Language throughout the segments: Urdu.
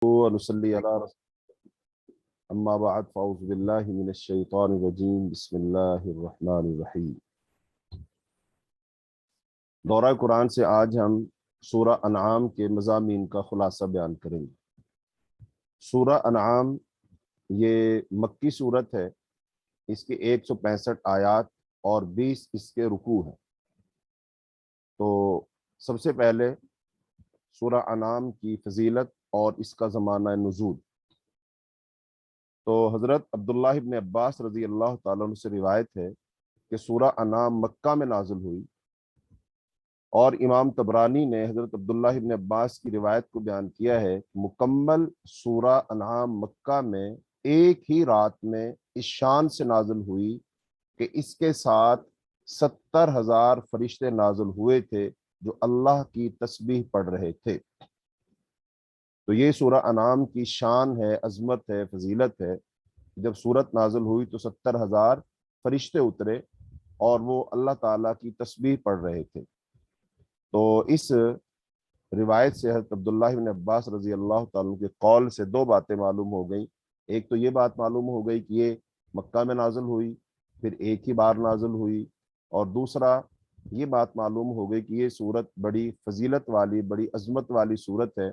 ونصلي على اما بعد فاعوذ باللہ من الشیطان الرجیم بسم اللہ الرحمن الرحیم۔ دورہ قرآن سے آج ہم سورہ انعام کے مضامین کا خلاصہ بیان کریں گے۔ سورہ انعام یہ مکی صورت ہے، اس کے 165 آیات اور 20 اس کے رکوع ہیں۔ تو سب سے پہلے سورہ انعام کی فضیلت اور اس کا زمانہ نزول۔ تو حضرت عبداللہ ابن عباس رضی اللہ تعالیٰ عنہ سے روایت ہے کہ سورہ انعام مکہ میں نازل ہوئی، اور امام طبرانی نے حضرت عبداللہ ابن عباس کی روایت کو بیان کیا ہے کہ مکمل سورہ انعام مکہ میں ایک ہی رات میں اس شان سے نازل ہوئی کہ اس کے ساتھ 70,000 فرشتے نازل ہوئے تھے جو اللہ کی تسبیح پڑھ رہے تھے۔ تو یہ سورہ انعام کی شان ہے، عظمت ہے، فضیلت ہے۔ جب سورت نازل ہوئی تو 70,000 فرشتے اترے اور وہ اللہ تعالیٰ کی تسبیح پڑھ رہے تھے۔ تو اس روایت سے حضرت عبداللہ بن عباس رضی اللہ تعالیٰ کے قول سے دو باتیں معلوم ہو گئیں۔ ایک تو یہ بات معلوم ہو گئی کہ یہ مکہ میں نازل ہوئی، پھر ایک ہی بار نازل ہوئی، اور دوسرا یہ بات معلوم ہو گئی کہ یہ صورت بڑی فضیلت والی، بڑی عظمت والی صورت ہے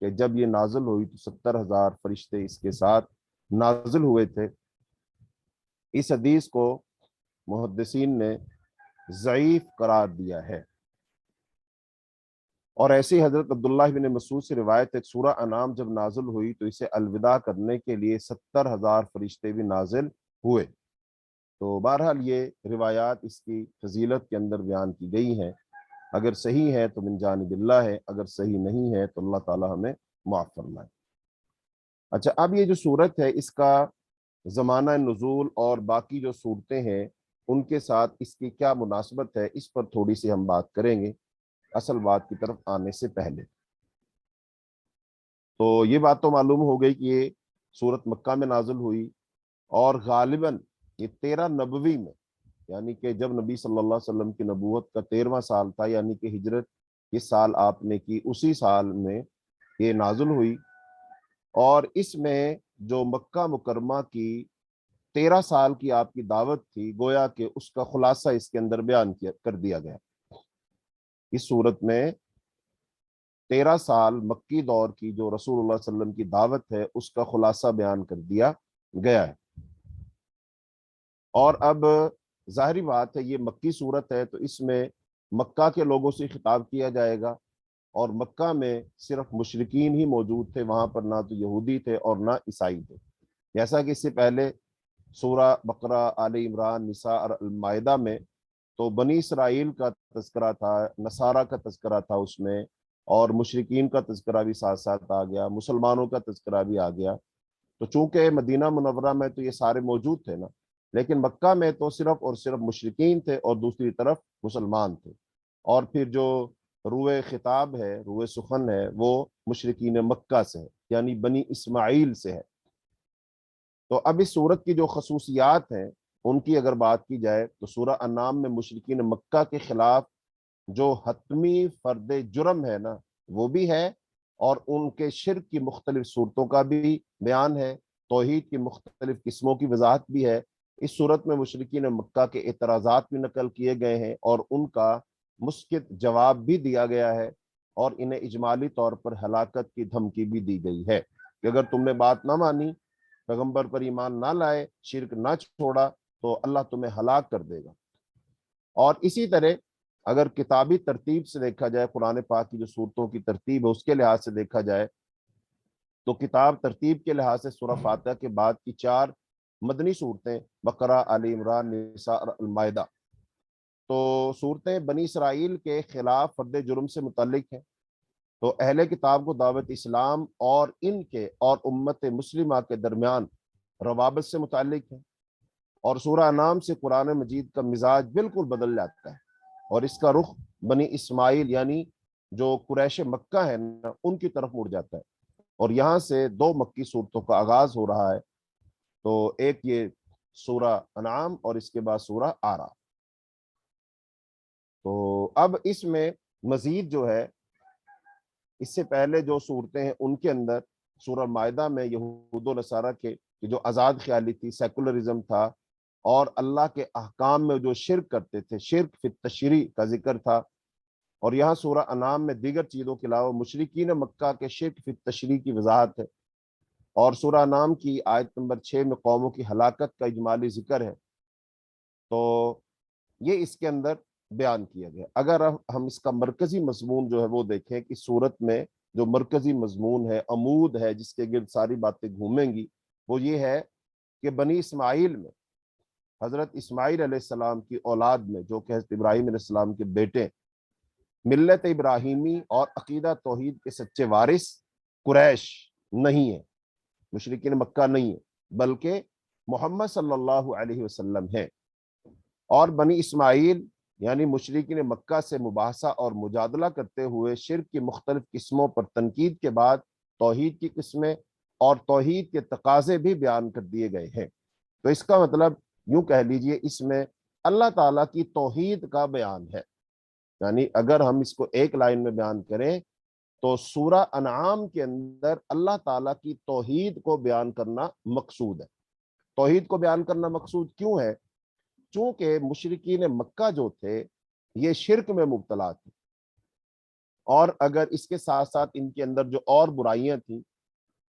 کہ جب یہ نازل ہوئی تو 70,000 فرشتے اس کے ساتھ نازل ہوئے تھے۔ اس حدیث کو محدثین نے ضعیف قرار دیا ہے، اور ایسی حضرت عبداللہ بن مسعود سے روایت ہے کہ سورہ انعام جب نازل ہوئی تو اسے الوداع کرنے کے لیے 70,000 فرشتے بھی نازل ہوئے۔ تو بہرحال یہ روایات اس کی فضیلت کے اندر بیان کی گئی ہیں، اگر صحیح ہے تو من جانب اللہ ہے، اگر صحیح نہیں ہے تو اللہ تعالی ہمیں معاف فرمائے۔ اچھا، اب یہ جو صورت ہے اس کا زمانہ نزول اور باقی جو صورتیں ہیں ان کے ساتھ اس کی کیا مناسبت ہے، اس پر تھوڑی سی ہم بات کریں گے اصل بات کی طرف آنے سے پہلے۔ تو یہ بات تو معلوم ہو گئی کہ یہ صورت مکہ میں نازل ہوئی، اور غالباً یہ 13 نبوی میں، یعنی کہ جب نبی صلی اللہ علیہ وسلم کی نبوت کا 13واں سال تھا، یعنی کہ ہجرت اس سال آپ نے کی، اسی سال میں یہ نازل ہوئی۔ اور اس میں جو مکہ مکرمہ کی 13 سال کی آپ کی دعوت تھی، گویا کہ اس کا خلاصہ اس کے اندر بیان کر دیا گیا۔ اس صورت میں 13 سال مکی دور کی جو رسول اللہ صلی اللہ علیہ وسلم کی دعوت ہے اس کا خلاصہ بیان کر دیا گیا ہے۔ اور اب ظاہری بات ہے یہ مکی صورت ہے تو اس میں مکہ کے لوگوں سے خطاب کیا جائے گا، اور مکہ میں صرف مشرکین ہی موجود تھے، وہاں پر نہ تو یہودی تھے اور نہ عیسائی تھے۔ جیسا کہ اس سے پہلے سورہ بقرہ، آل عمران، نساء اور المائدہ میں تو بنی اسرائیل کا تذکرہ تھا، نصارہ کا تذکرہ تھا اس میں، اور مشرکین کا تذکرہ بھی ساتھ ساتھ آ گیا، مسلمانوں کا تذکرہ بھی آ گیا۔ تو چونکہ مدینہ منورہ میں تو یہ سارے موجود تھے نا، لیکن مکہ میں تو صرف اور صرف مشرکین تھے اور دوسری طرف مسلمان تھے، اور پھر جو روئے خطاب ہے، روئے سخن ہے، وہ مشرکین مکہ سے ہے، یعنی بنی اسماعیل سے ہے۔ تو اب اس صورت کی جو خصوصیات ہیں ان کی اگر بات کی جائے تو سورہ انعام میں مشرکین مکہ کے خلاف جو حتمی فرد جرم ہے نا وہ بھی ہے، اور ان کے شرک کی مختلف صورتوں کا بھی بیان ہے، توحید کی مختلف قسموں کی وضاحت بھی ہے۔ اس صورت میں مشرکین مکہ کے اعتراضات بھی نقل کیے گئے ہیں اور ان کا مسکت جواب بھی دیا گیا ہے، اور انہیں اجمالی طور پر ہلاکت کی دھمکی بھی دی گئی ہے کہ اگر تم نے بات نہ مانی، پیغمبر پر ایمان نہ لائے، شرک نہ چھوڑا، تو اللہ تمہیں ہلاک کر دے گا۔ اور اسی طرح اگر کتابی ترتیب سے دیکھا جائے، قرآن پاک کی جو صورتوں کی ترتیب ہے اس کے لحاظ سے دیکھا جائے تو کتاب ترتیب کے لحاظ سے سورہ فاتحہ کے بعد کی 4 مدنی صورتیں، بقرہ، آل عمران، نساء اور المائدہ، تو صورتیں بنی اسرائیل کے خلاف فرد جرم سے متعلق ہیں۔ تو اہل کتاب کو دعوت اسلام اور ان کے اور امت مسلمہ کے درمیان روابط سے متعلق ہے، اور سورہ انعام سے قرآن مجید کا مزاج بالکل بدل جاتا ہے، اور اس کا رخ بنی اسماعیل یعنی جو قریش مکہ ہے نا ان کی طرف مڑ جاتا ہے، اور یہاں سے 2 مکی صورتوں کا آغاز ہو رہا ہے۔ تو ایک یہ سورہ انعام اور اس کے بعد سورہ آراف۔ تو اب اس میں مزید جو ہے، اس سے پہلے جو صورتیں ہیں ان کے اندر سورہ مائدہ میں یہود و نصارہ کے جو آزاد خیالی تھی، سیکولرزم تھا، اور اللہ کے احکام میں جو شرک کرتے تھے، شرک فی التشریع کا ذکر تھا، اور یہاں سورہ انعام میں دیگر چیزوں کے علاوہ مشرکین مکہ کے شرک فی التشریع کی وضاحت ہے، اور سورہ انعام کی آیت نمبر 6 میں قوموں کی ہلاکت کا اجمالی ذکر ہے۔ تو یہ اس کے اندر بیان کیا گیا۔ اگر ہم اس کا مرکزی مضمون جو ہے وہ دیکھیں کہ سورت میں جو مرکزی مضمون ہے، عمود ہے جس کے گرد ساری باتیں گھومیں گی، وہ یہ ہے کہ بنی اسماعیل میں حضرت اسماعیل علیہ السلام کی اولاد میں، جو کہ حضرت ابراہیم علیہ السلام کے بیٹے، ملت ابراہیمی اور عقیدہ توحید کے سچے وارث قریش نہیں ہے، مشرکین مکہ نہیں ہے، بلکہ محمد صلی اللہ علیہ وسلم ہے۔ اور بنی اسماعیل یعنی مشرکین مکہ سے مباحثہ اور مجادلہ کرتے ہوئے شرک کی مختلف قسموں پر تنقید کے بعد توحید کی قسمیں اور توحید کے تقاضے بھی بیان کر دیے گئے ہیں۔ تو اس کا مطلب یوں کہہ لیجئے اس میں اللہ تعالیٰ کی توحید کا بیان ہے، یعنی اگر ہم اس کو ایک لائن میں بیان کریں تو سورہ انعام کے اندر اللہ تعالیٰ کی توحید کو بیان کرنا مقصود ہے۔ توحید کو بیان کرنا مقصود کیوں ہے؟ چونکہ مشرکین مکہ جو تھے یہ شرک میں مبتلا تھے، اور اگر اس کے ساتھ ساتھ ان کے اندر جو اور برائیاں تھیں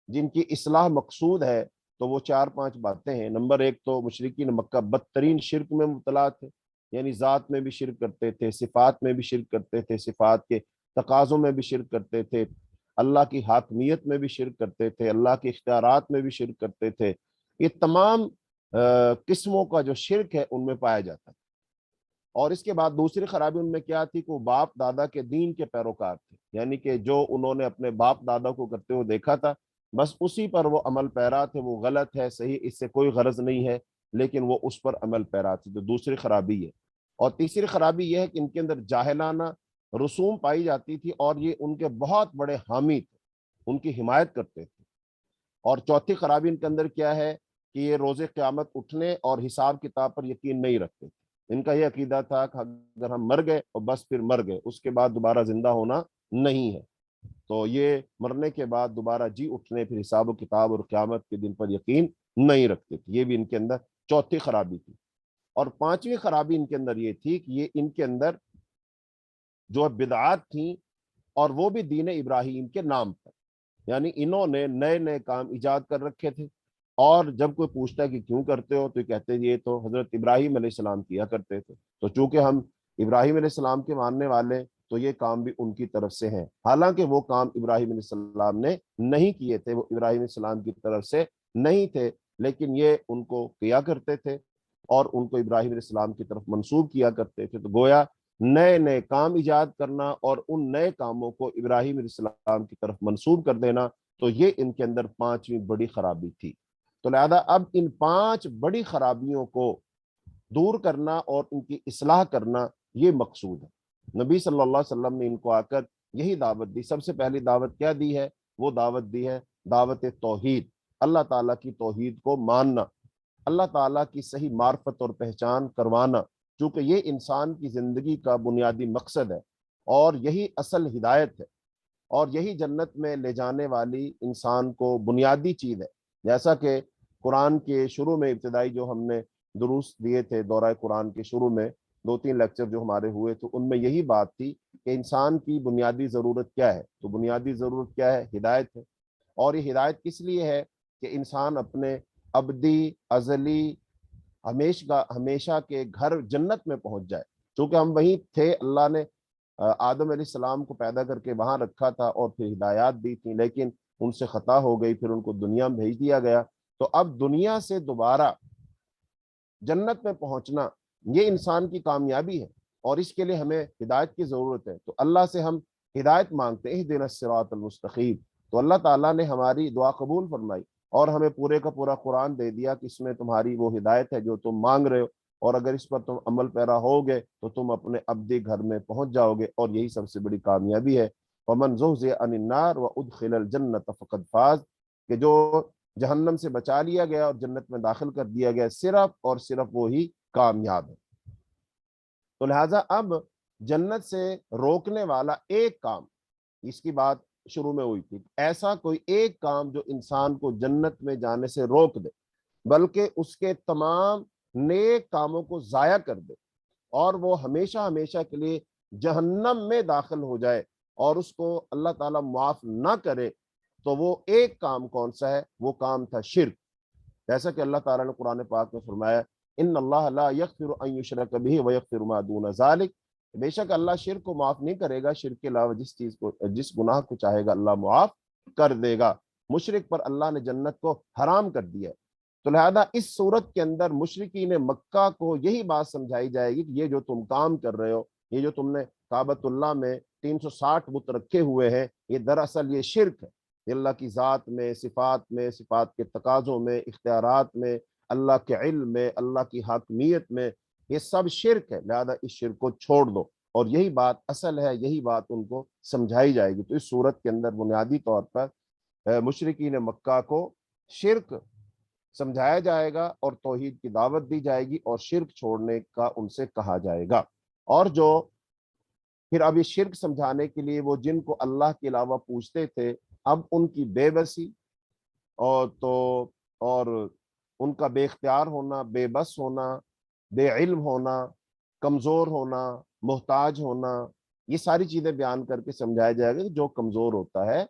جن کی اصلاح مقصود ہے تو وہ 4-5 باتیں ہیں۔ نمبر 1 تو مشرکین مکہ بدترین شرک میں مبتلا تھے، یعنی ذات میں بھی شرک کرتے تھے، صفات میں بھی شرک کرتے تھے، صفات کے تقاضوں میں بھی شرک کرتے تھے، اللہ کی حاکمیت میں بھی شرک کرتے تھے، اللہ کے اختیارات میں بھی شرک کرتے تھے۔ یہ تمام قسموں کا جو شرک ہے ان میں پایا جاتا ہے۔ اور اس کے بعد دوسری خرابی ان میں کیا تھی کہ وہ باپ دادا کے دین کے پیروکار تھے، یعنی کہ جو انہوں نے اپنے باپ دادا کو کرتے ہوئے دیکھا تھا بس اسی پر وہ عمل پیرا تھے۔ وہ غلط ہے، صحیح، اس سے کوئی غرض نہیں ہے، لیکن وہ اس پر عمل پیرا تھے، تو دوسری خرابی ہے۔ اور تیسری خرابی یہ ہے کہ ان کے اندر جاہلانہ رسوم پائی جاتی تھی، اور یہ ان کے بہت بڑے حامی تھے، ان کی حمایت کرتے تھے۔ اور چوتھی خرابی ان کے اندر کیا ہے کہ یہ روز قیامت اٹھنے اور حساب کتاب پر یقین نہیں رکھتے تھے۔ ان کا یہ عقیدہ تھا کہ اگر ہم مر گئے اور بس پھر مر گئے، اس کے بعد دوبارہ زندہ ہونا نہیں ہے، تو یہ مرنے کے بعد دوبارہ جی اٹھنے، پھر حساب و کتاب اور قیامت کے دن پر یقین نہیں رکھتے تھے۔ یہ بھی ان کے اندر چوتھی خرابی تھی۔ اور پانچویں خرابی ان کے اندر یہ تھی کہ یہ ان کے اندر جو بدعات تھیں، اور وہ بھی دین ابراہیم کے نام پر، یعنی انہوں نے نئے نئے کام ایجاد کر رکھے تھے، اور جب کوئی پوچھتا ہے کہ کیوں کرتے ہو تو یہ کہتے ہیں یہ تو حضرت ابراہیم علیہ السلام کیا کرتے تھے، تو چونکہ ہم ابراہیم علیہ السلام کے ماننے والے تو یہ کام بھی ان کی طرف سے ہیں، حالانکہ وہ کام ابراہیم علیہ السلام نے نہیں کیے تھے، وہ ابراہیم علیہ السلام کی طرف سے نہیں تھے، لیکن یہ ان کو کیا کرتے تھے اور ان کو ابراہیم علیہ السلام کی طرف منسوب کیا کرتے تھے۔ تو گویا نئے نئے کام ایجاد کرنا اور ان نئے کاموں کو ابراہیم علیہ السلام کی طرف منسوب کر دینا، تو یہ ان کے اندر پانچویں بڑی خرابی تھی۔ تو لہذا اب ان 5 بڑی خرابیوں کو دور کرنا اور ان کی اصلاح کرنا یہ مقصود ہے۔ نبی صلی اللہ علیہ وسلم نے ان کو آ کر یہی دعوت دی۔ سب سے پہلی دعوت کیا دی ہے؟ وہ دعوت دی ہے دعوت توحید، اللہ تعالیٰ کی توحید کو ماننا، اللہ تعالیٰ کی صحیح معرفت اور پہچان کروانا، چونکہ یہ انسان کی زندگی کا بنیادی مقصد ہے، اور یہی اصل ہدایت ہے، اور یہی جنت میں لے جانے والی انسان کو بنیادی چیز ہے۔ جیسا کہ قرآن کے شروع میں ابتدائی جو ہم نے دروس دیے تھے، دورہ قرآن کے شروع میں 2-3 لیکچر جو ہمارے ہوئے تو ان میں یہی بات تھی کہ انسان کی بنیادی ضرورت کیا ہے؟ تو بنیادی ضرورت کیا ہے؟ ہدایت ہے۔ اور یہ ہدایت کس لیے ہے؟ کہ انسان اپنے ابدی، ازلی، ہمیشہ کے گھر جنت میں پہنچ جائے، چونکہ ہم وہیں تھے، اللہ نے آدم علیہ السلام کو پیدا کر کے وہاں رکھا تھا اور پھر ہدایات دی تھی، لیکن ان سے خطا ہو گئی، پھر ان کو دنیا میں بھیج دیا گیا۔ تو اب دنیا سے دوبارہ جنت میں پہنچنا یہ انسان کی کامیابی ہے، اور اس کے لیے ہمیں ہدایت کی ضرورت ہے۔ تو اللہ سے ہم ہدایت مانگتے ہیں، اہدنا الصراط المستقیم۔ تو اللہ تعالیٰ نے ہماری دعا قبول فرمائی اور ہمیں پورے کا پورا قرآن دے دیا کہ اس میں تمہاری وہ ہدایت ہے جو تم مانگ رہے ہو، اور اگر اس پر تم عمل پیرا ہوگے تو تم اپنے ابدی گھر میں پہنچ جاؤ گے، اور یہی سب سے بڑی کامیابی ہے۔ وَمَنْ زُحْزِحَ عَنِ النَّارِ وَأُدْخِلَ الْجَنَّةَ فَقَدْ فَازَ، کہ جو جہنم سے بچا لیا گیا اور جنت میں داخل کر دیا گیا، صرف اور صرف وہی کامیاب ہے۔ تو لہٰذا اب جنت سے روکنے والا ایک کام، اس کی بات شروع میں ہوئی تھی، ایسا کوئی ایک کام جو انسان کو جنت میں جانے سے روک دے بلکہ اس کے تمام نیک کاموں کو ضائع کر دے اور وہ ہمیشہ ہمیشہ کے لیے جہنم میں داخل ہو جائے اور اس کو اللہ تعالیٰ معاف نہ کرے، تو وہ ایک کام کون سا ہے؟ وہ کام تھا شرک۔ جیسا کہ اللہ تعالیٰ نے قرآن پاک میں فرمایا، ان اللہ لا یغفر ان یشرک بہ ویغفر ما دون ذلک، بے شک اللہ شرک کو معاف نہیں کرے گا، شرک کے علاوہ جس گناہ کو چاہے گا اللہ معاف کر دے گا۔ مشرک پر اللہ نے جنت کو حرام کر دیا ہے۔ تو لہذا اس صورت کے اندر مشرکین مکہ کو یہی بات سمجھائی جائے گی کہ یہ جو تم کام کر رہے ہو، یہ جو تم نے کعبۃ اللہ میں 360 بت رکھے ہوئے ہیں، یہ دراصل یہ شرک ہے۔ یہ اللہ کی ذات میں، صفات کے تقاضوں میں، اختیارات میں، اللہ کے علم میں، اللہ کی حاکمیت میں، یہ سب شرک ہے، لہذا اس شرک کو چھوڑ دو۔ اور یہی بات اصل ہے، یہی بات ان کو سمجھائی جائے گی۔ تو اس صورت کے اندر بنیادی طور پر مشرکین مکہ کو شرک سمجھایا جائے گا اور توحید کی دعوت دی جائے گی اور شرک چھوڑنے کا ان سے کہا جائے گا۔ اور جو پھر اب یہ شرک سمجھانے کے لیے وہ جن کو اللہ کے علاوہ پوچھتے تھے، اب ان کی بے بسی اور ان کا بے اختیار ہونا، بے بس ہونا، بے علم ہونا، کمزور ہونا، محتاج ہونا، یہ ساری چیزیں بیان کر کے سمجھایا جائے گا کہ جو کمزور ہوتا ہے،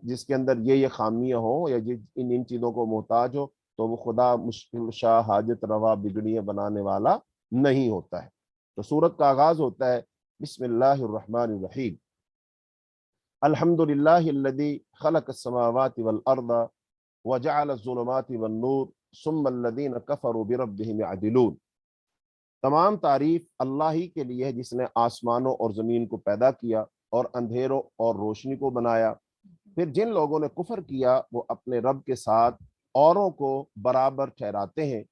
جس کے اندر یہ خامیاں ہوں یا ان چیزوں کو محتاج ہو، تو وہ خدا مشکل شاہ حاجت روا بگڑیاں بنانے والا نہیں ہوتا ہے۔ تو سورت کا آغاز ہوتا ہے بسم اللہ الرحمن الرحیم، الحمد للہ الذی خلق السماوات والارض وجعل الظلمات والنور ثم الذین کفروا بربہم یعدلون۔ تمام تعریف اللہ ہی کے لیے ہے جس نے آسمانوں اور زمین کو پیدا کیا اور اندھیروں اور روشنی کو بنایا، پھر جن لوگوں نے کفر کیا وہ اپنے رب کے ساتھ اوروں کو برابر ٹھہراتے ہیں۔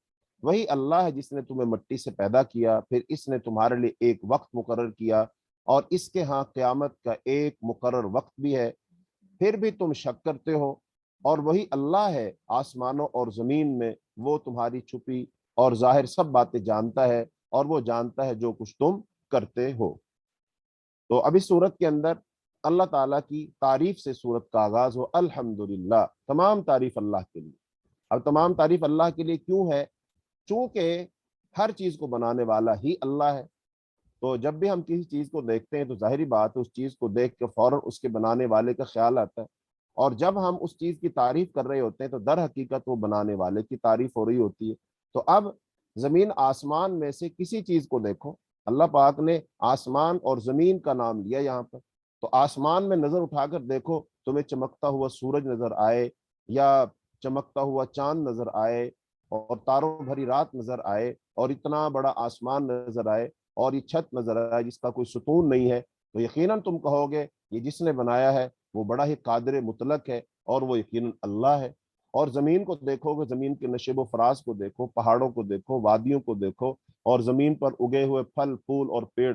وہی اللہ ہے جس نے تمہیں مٹی سے پیدا کیا، پھر اس نے تمہارے لیے ایک وقت مقرر کیا اور اس کے ہاں قیامت کا ایک مقرر وقت بھی ہے، پھر بھی تم شک کرتے ہو۔ اور وہی اللہ ہے آسمانوں اور زمین میں، وہ تمہاری چھپی اور ظاہر سب باتیں جانتا ہے اور وہ جانتا ہے جو کچھ تم کرتے ہو۔ تو اب اس صورت کے اندر اللہ تعالیٰ کی تعریف سے صورت کا آغاز ہو، الحمدللہ، تمام تعریف اللہ کے لیے۔ اب تمام تعریف اللہ کے لیے کیوں ہے؟ چونکہ ہر چیز کو بنانے والا ہی اللہ ہے۔ تو جب بھی ہم کسی چیز کو دیکھتے ہیں تو ظاہری بات ہے اس چیز کو دیکھ کے فوراً اس کے بنانے والے کا خیال آتا ہے، اور جب ہم اس چیز کی تعریف کر رہے ہوتے ہیں تو در حقیقت وہ بنانے والے کی تعریف ہو رہی ہوتی ہے۔ تو اب زمین آسمان میں سے کسی چیز کو دیکھو، اللہ پاک نے آسمان اور زمین کا نام لیا یہاں پر، تو آسمان میں نظر اٹھا کر دیکھو، تمہیں چمکتا ہوا سورج نظر آئے یا چمکتا ہوا چاند نظر آئے اور تاروں بھری رات نظر آئے اور اتنا بڑا آسمان نظر آئے اور یہ چھت نظر آئے جس کا کوئی ستون نہیں ہے، تو یقیناً تم کہو گے یہ جس نے بنایا ہے وہ بڑا ہی قادر مطلق ہے اور وہ یقیناً اللہ ہے۔ اور زمین کو دیکھو گے، زمین کے نشیب و فراز کو دیکھو، پہاڑوں کو دیکھو، وادیوں کو دیکھو، اور زمین پر اگے ہوئے پھل پھول اور پیڑ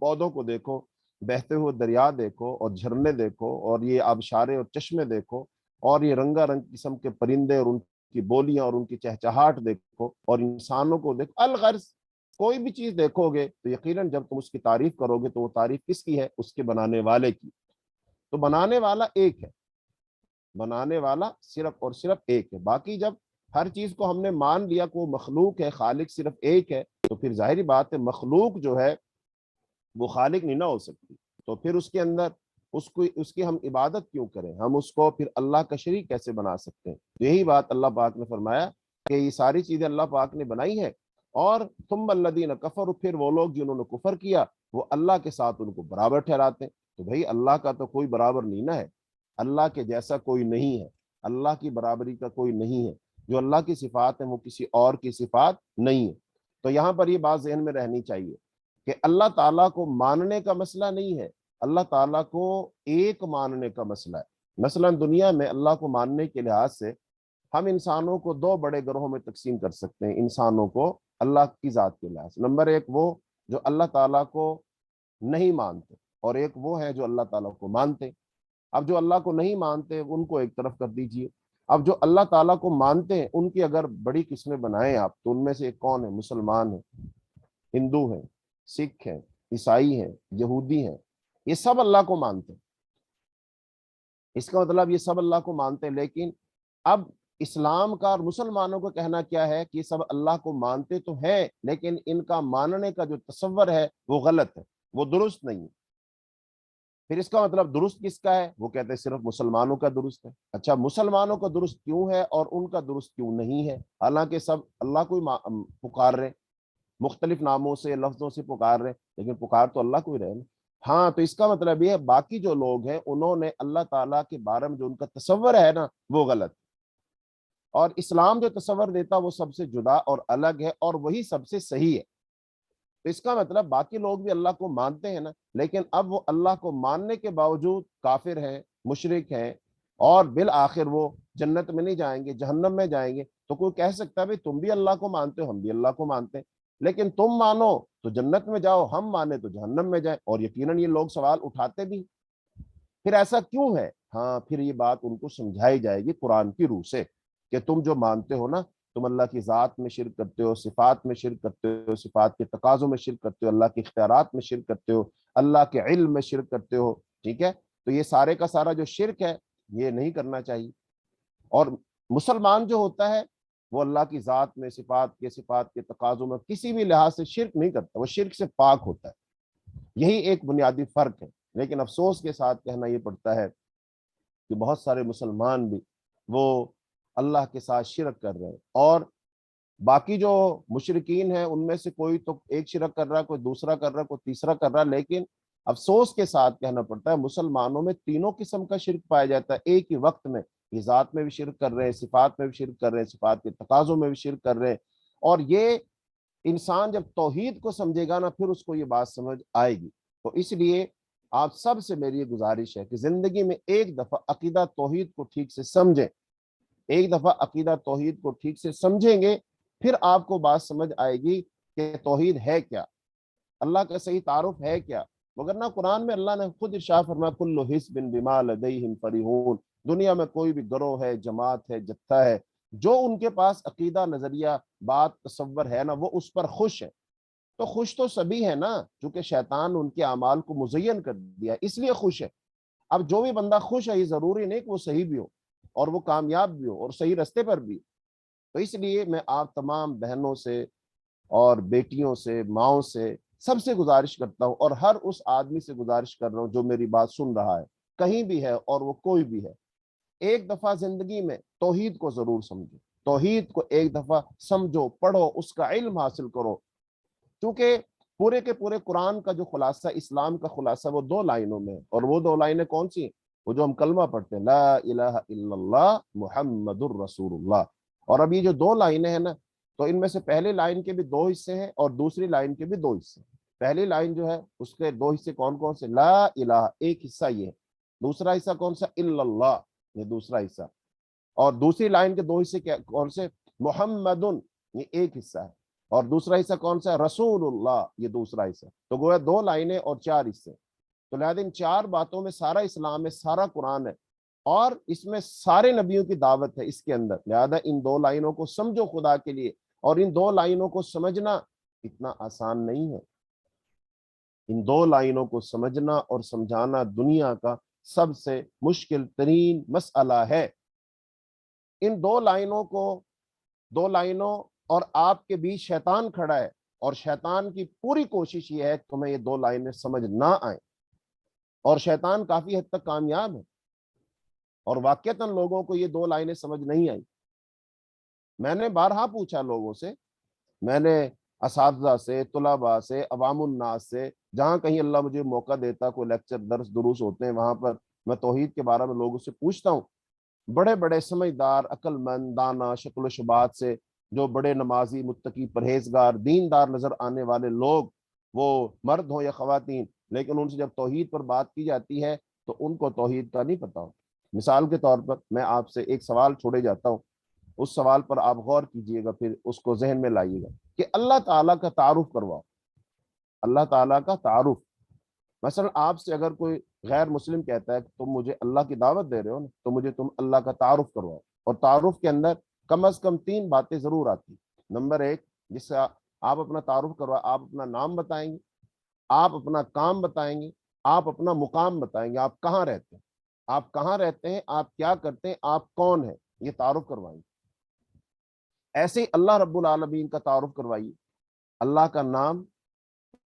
پودوں کو دیکھو، بہتے ہوئے دریا دیکھو اور جھرنے دیکھو اور یہ آبشارے اور چشمے دیکھو اور یہ رنگا رنگ قسم کے پرندے اور ان کی بولیاں اور ان کی چہچہاٹ دیکھو اور انسانوں کو دیکھو، الغرض کوئی بھی چیز دیکھو گے تو یقیناً جب تم اس کی تعریف کرو گے تو وہ تعریف کس کی ہے؟ اس کے بنانے والے کی۔ تو بنانے والا ایک ہے، بنانے والا صرف اور صرف ایک ہے۔ باقی جب ہر چیز کو ہم نے مان لیا کہ وہ مخلوق ہے، خالق صرف ایک ہے، تو پھر ظاہری بات ہے مخلوق جو ہے وہ خالق نہیں نہ ہو سکتی، تو پھر اس کے اندر اس کی ہم عبادت کیوں کریں؟ ہم اس کو پھر اللہ کا شریک کیسے بنا سکتے ہیں؟ یہی بات اللہ پاک نے فرمایا کہ یہ ساری چیزیں اللہ پاک نے بنائی ہیں، اور ثم الذین کفروا، پھر وہ لوگ جنہوں نے کفر کیا وہ اللہ کے ساتھ ان کو برابر ٹھہراتے ہیں۔ تو بھائی اللہ کا تو کوئی برابر نہیں نہ ہے، اللہ کے جیسا کوئی نہیں ہے، اللہ کی برابری کا کوئی نہیں ہے، جو اللہ کی صفات ہیں وہ کسی اور کی صفات نہیں ہے۔ تو یہاں پر یہ بات ذہن میں رہنی چاہیے کہ اللہ تعالیٰ کو ماننے کا مسئلہ نہیں ہے، اللہ تعالیٰ کو ایک ماننے کا مسئلہ ہے۔ مثلا دنیا میں اللہ کو ماننے کے لحاظ سے ہم انسانوں کو دو بڑے گروہوں میں تقسیم کر سکتے ہیں، انسانوں کو اللہ کی ذات کے لحاظ سے۔ نمبر ایک وہ جو اللہ تعالیٰ کو نہیں مانتے، اور ایک وہ ہے جو اللہ تعالیٰ کو مانتے۔ اب جو اللہ کو نہیں مانتے ان کو ایک طرف کر دیجئے، اب جو اللہ تعالیٰ کو مانتے ہیں ان کی اگر بڑی قسمیں بنائیں آپ، تو ان میں سے ایک کون ہے؟ مسلمان ہیں، ہندو ہیں، سکھ ہیں، عیسائی ہیں، یہودی ہیں، یہ سب اللہ کو مانتے ہیں۔ اس کا مطلب یہ سب اللہ کو مانتے ہیں، لیکن اب اسلام کا اور مسلمانوں کو کہنا کیا ہے کہ یہ سب اللہ کو مانتے تو ہیں، لیکن ان کا ماننے کا جو تصور ہے وہ غلط ہے، وہ درست نہیں ہے۔ پھر اس کا مطلب درست کس کا ہے؟ وہ کہتے ہیں صرف مسلمانوں کا درست ہے۔ اچھا، مسلمانوں کا درست کیوں ہے اور ان کا درست کیوں نہیں ہے؟ حالانکہ سب اللہ کو ہی پکار رہے، مختلف ناموں سے لفظوں سے پکار رہے، لیکن پکار تو اللہ کو ہی رہے نا۔ ہاں، تو اس کا مطلب یہ ہے باقی جو لوگ ہیں انہوں نے اللہ تعالیٰ کے بارے میں جو ان کا تصور ہے نا وہ غلط، اور اسلام جو تصور دیتا وہ سب سے جدا اور الگ ہے، اور وہی سب سے صحیح ہے۔ تو اس کا مطلب باقی لوگ بھی اللہ کو مانتے ہیں نا، لیکن اب وہ اللہ کو ماننے کے باوجود کافر ہیں، مشرک ہیں، اور بالآخر وہ جنت میں نہیں جائیں گے، جہنم میں جائیں گے۔ تو کوئی کہہ سکتا ہے بھائی تم بھی اللہ کو مانتے ہو، ہم بھی اللہ کو مانتے ہیں، لیکن تم مانو تو جنت میں جاؤ، ہم مانے تو جہنم میں جائیں، اور یقیناً یہ لوگ سوال اٹھاتے بھی۔ پھر ایسا کیوں ہے؟ ہاں، پھر یہ بات ان کو سمجھائی جائے گی قرآن کی روح سے، کہ تم جو مانتے ہو نا، تم اللہ کی ذات میں شرک کرتے ہو، صفات میں شرک کرتے ہو، صفات کے تقاضوں میں شرک کرتے ہو، اللہ کے اختیارات میں شرک کرتے ہو، اللہ کے علم میں شرک کرتے ہو، ٹھیک ہے؟ تو یہ سارے کا سارا جو شرک ہے یہ نہیں کرنا چاہیے۔ اور مسلمان جو ہوتا ہے وہ اللہ کی ذات میں صفات کے تقاضوں میں کسی بھی لحاظ سے شرک نہیں کرتا، وہ شرک سے پاک ہوتا ہے۔ یہی ایک بنیادی فرق ہے۔ لیکن افسوس کے ساتھ کہنا یہ پڑتا ہے کہ بہت سارے مسلمان بھی وہ اللہ کے ساتھ شرک کر رہے ہیں، اور باقی جو مشرکین ہیں ان میں سے کوئی تو ایک شرک کر رہا ہے، کوئی دوسرا کر رہا ہے، کوئی تیسرا کر رہا ہے، لیکن افسوس کے ساتھ کہنا پڑتا ہے مسلمانوں میں تینوں قسم کا شرک پایا جاتا ہے ایک ہی وقت میں۔ یہ ذات میں بھی شرک کر رہے ہیں، صفات میں بھی شرک کر رہے ہیں، صفات کے تقاضوں میں بھی شرک کر رہے ہیں۔ اور یہ انسان جب توحید کو سمجھے گا نا پھر اس کو یہ بات سمجھ آئے گی۔ تو اس لیے آپ سب سے میری یہ گزارش ہے کہ زندگی میں ایک دفعہ عقیدہ توحید کو ٹھیک سے سمجھیں، ایک دفعہ عقیدہ توحید کو ٹھیک سے سمجھیں گے پھر آپ کو بات سمجھ آئے گی کہ توحید ہے کیا، اللہ کا صحیح تعارف ہے کیا۔ مگر نہ قرآن میں اللہ نے خود ارشاد فرمایا کل حزب بما لدیہم فرحون، دنیا میں کوئی بھی گروہ ہے، جماعت ہے، جتھا ہے، جو ان کے پاس عقیدہ، نظریہ، بات، تصور ہے نا وہ اس پر خوش ہے۔ تو خوش تو سبھی ہے نا، چونکہ شیطان ان کے اعمال کو مزین کر دیا اس لیے خوش ہے۔ اب جو بھی بندہ خوش ہے یہ ضروری نہیں کہ وہ صحیح بھی ہو اور وہ کامیاب بھی ہو اور صحیح رستے پر بھی۔ تو اس لیے میں آپ تمام بہنوں سے اور بیٹیوں سے، ماؤں سے، سب سے گزارش کرتا ہوں، اور ہر اس آدمی سے گزارش کر رہا ہوں جو میری بات سن رہا ہے کہیں بھی ہے اور وہ کوئی بھی ہے، ایک دفعہ زندگی میں توحید کو ضرور سمجھو، توحید کو ایک دفعہ سمجھو، پڑھو، اس کا علم حاصل کرو، کیونکہ پورے کے پورے قرآن کا جو خلاصہ، اسلام کا خلاصہ وہ دو لائنوں میں، اور وہ دو لائنیں کون سی ہیں؟ وہ جو ہم کلمہ پڑھتے ہیں، لا الہ الا اللہ محمد الرسول اللہ۔ اور اب یہ جو دو لائنیں ہیں نا، تو ان میں سے پہلی لائن کے بھی دو حصے ہیں اور دوسری لائن کے بھی دو حصے ہیں۔ پہلی لائن جو ہے اس کے دو حصے کون کون سے؟ لا الہ ایک حصہ یہ ہے، دوسرا حصہ کون سا؟ الا اللہ، یہ دوسرا حصہ، اور دوسری لائن کے دو حصے کون سے؟ محمد، یہ ایک حصہ ہے، اور دوسرا حصہ کون سا ہے؟ رسول اللہ، یہ دوسرا حصہ۔ تو گویا دو لائنیں اور چار حصے، تو لہذا ان چار باتوں میں سارا اسلام ہے، سارا قرآن ہے، اور اس میں سارے نبیوں کی دعوت ہے اس کے اندر۔ لہذا ان دو لائنوں کو سمجھو خدا کے لیے، اور ان دو لائنوں کو سمجھنا اتنا آسان نہیں ہے۔ ان دو لائنوں کو سمجھنا اور سمجھانا دنیا کا سب سے مشکل ترین مسئلہ ہے۔ ان دو لائنوں اور آپ کے بیچ شیطان کھڑا ہے، اور شیطان کی پوری کوشش یہ ہے کہ تمہیں یہ دو لائنیں سمجھ نہ آئیں، اور شیطان کافی حد تک کامیاب ہے، اور واقعتاً لوگوں کو یہ دو لائنیں سمجھ نہیں آئی۔ میں نے بارہا پوچھا لوگوں سے، میں نے اساتذہ سے، طلباء سے، عوام الناس سے، جہاں کہیں اللہ مجھے موقع دیتا، کوئی لیکچر، درس، دروس ہوتے ہیں وہاں پر میں توحید کے بارے میں لوگوں سے پوچھتا ہوں۔ بڑے بڑے سمجھدار، عقل مند، دانا، شکل و شبات سے، جو بڑے نمازی، متقی، پرہیزگار، دیندار نظر آنے والے لوگ، وہ مرد ہوں یا خواتین، لیکن ان سے جب توحید پر بات کی جاتی ہے تو ان کو توحید کا نہیں پتا ہوتا۔ مثال کے طور پر میں آپ سے ایک سوال چھوڑے جاتا ہوں، اس سوال پر آپ غور کیجئے گا، پھر اس کو ذہن میں لائیے گا کہ اللہ تعالیٰ کا تعارف کرواؤ، اللہ تعالیٰ کا تعارف۔ مثلا آپ سے اگر کوئی غیر مسلم کہتا ہے کہ تم مجھے اللہ کی دعوت دے رہے ہو نا، تو مجھے تم اللہ کا تعارف کرواؤ، اور تعارف کے اندر کم از کم تین باتیں ضرور آتی۔ نمبر ایک، جس سے آپ اپنا تعارف کروا، آپ اپنا نام بتائیں گے، آپ اپنا کام بتائیں گے، آپ اپنا مقام بتائیں گے، آپ کہاں رہتے ہیں۔ آپ کہاں رہتے ہیں، آپ کیا کرتے ہیں، آپ کون ہیں، یہ تعارف کروائیے۔ ایسے ہی اللہ رب العالمین کا تعارف کروائیے، اللہ کا نام،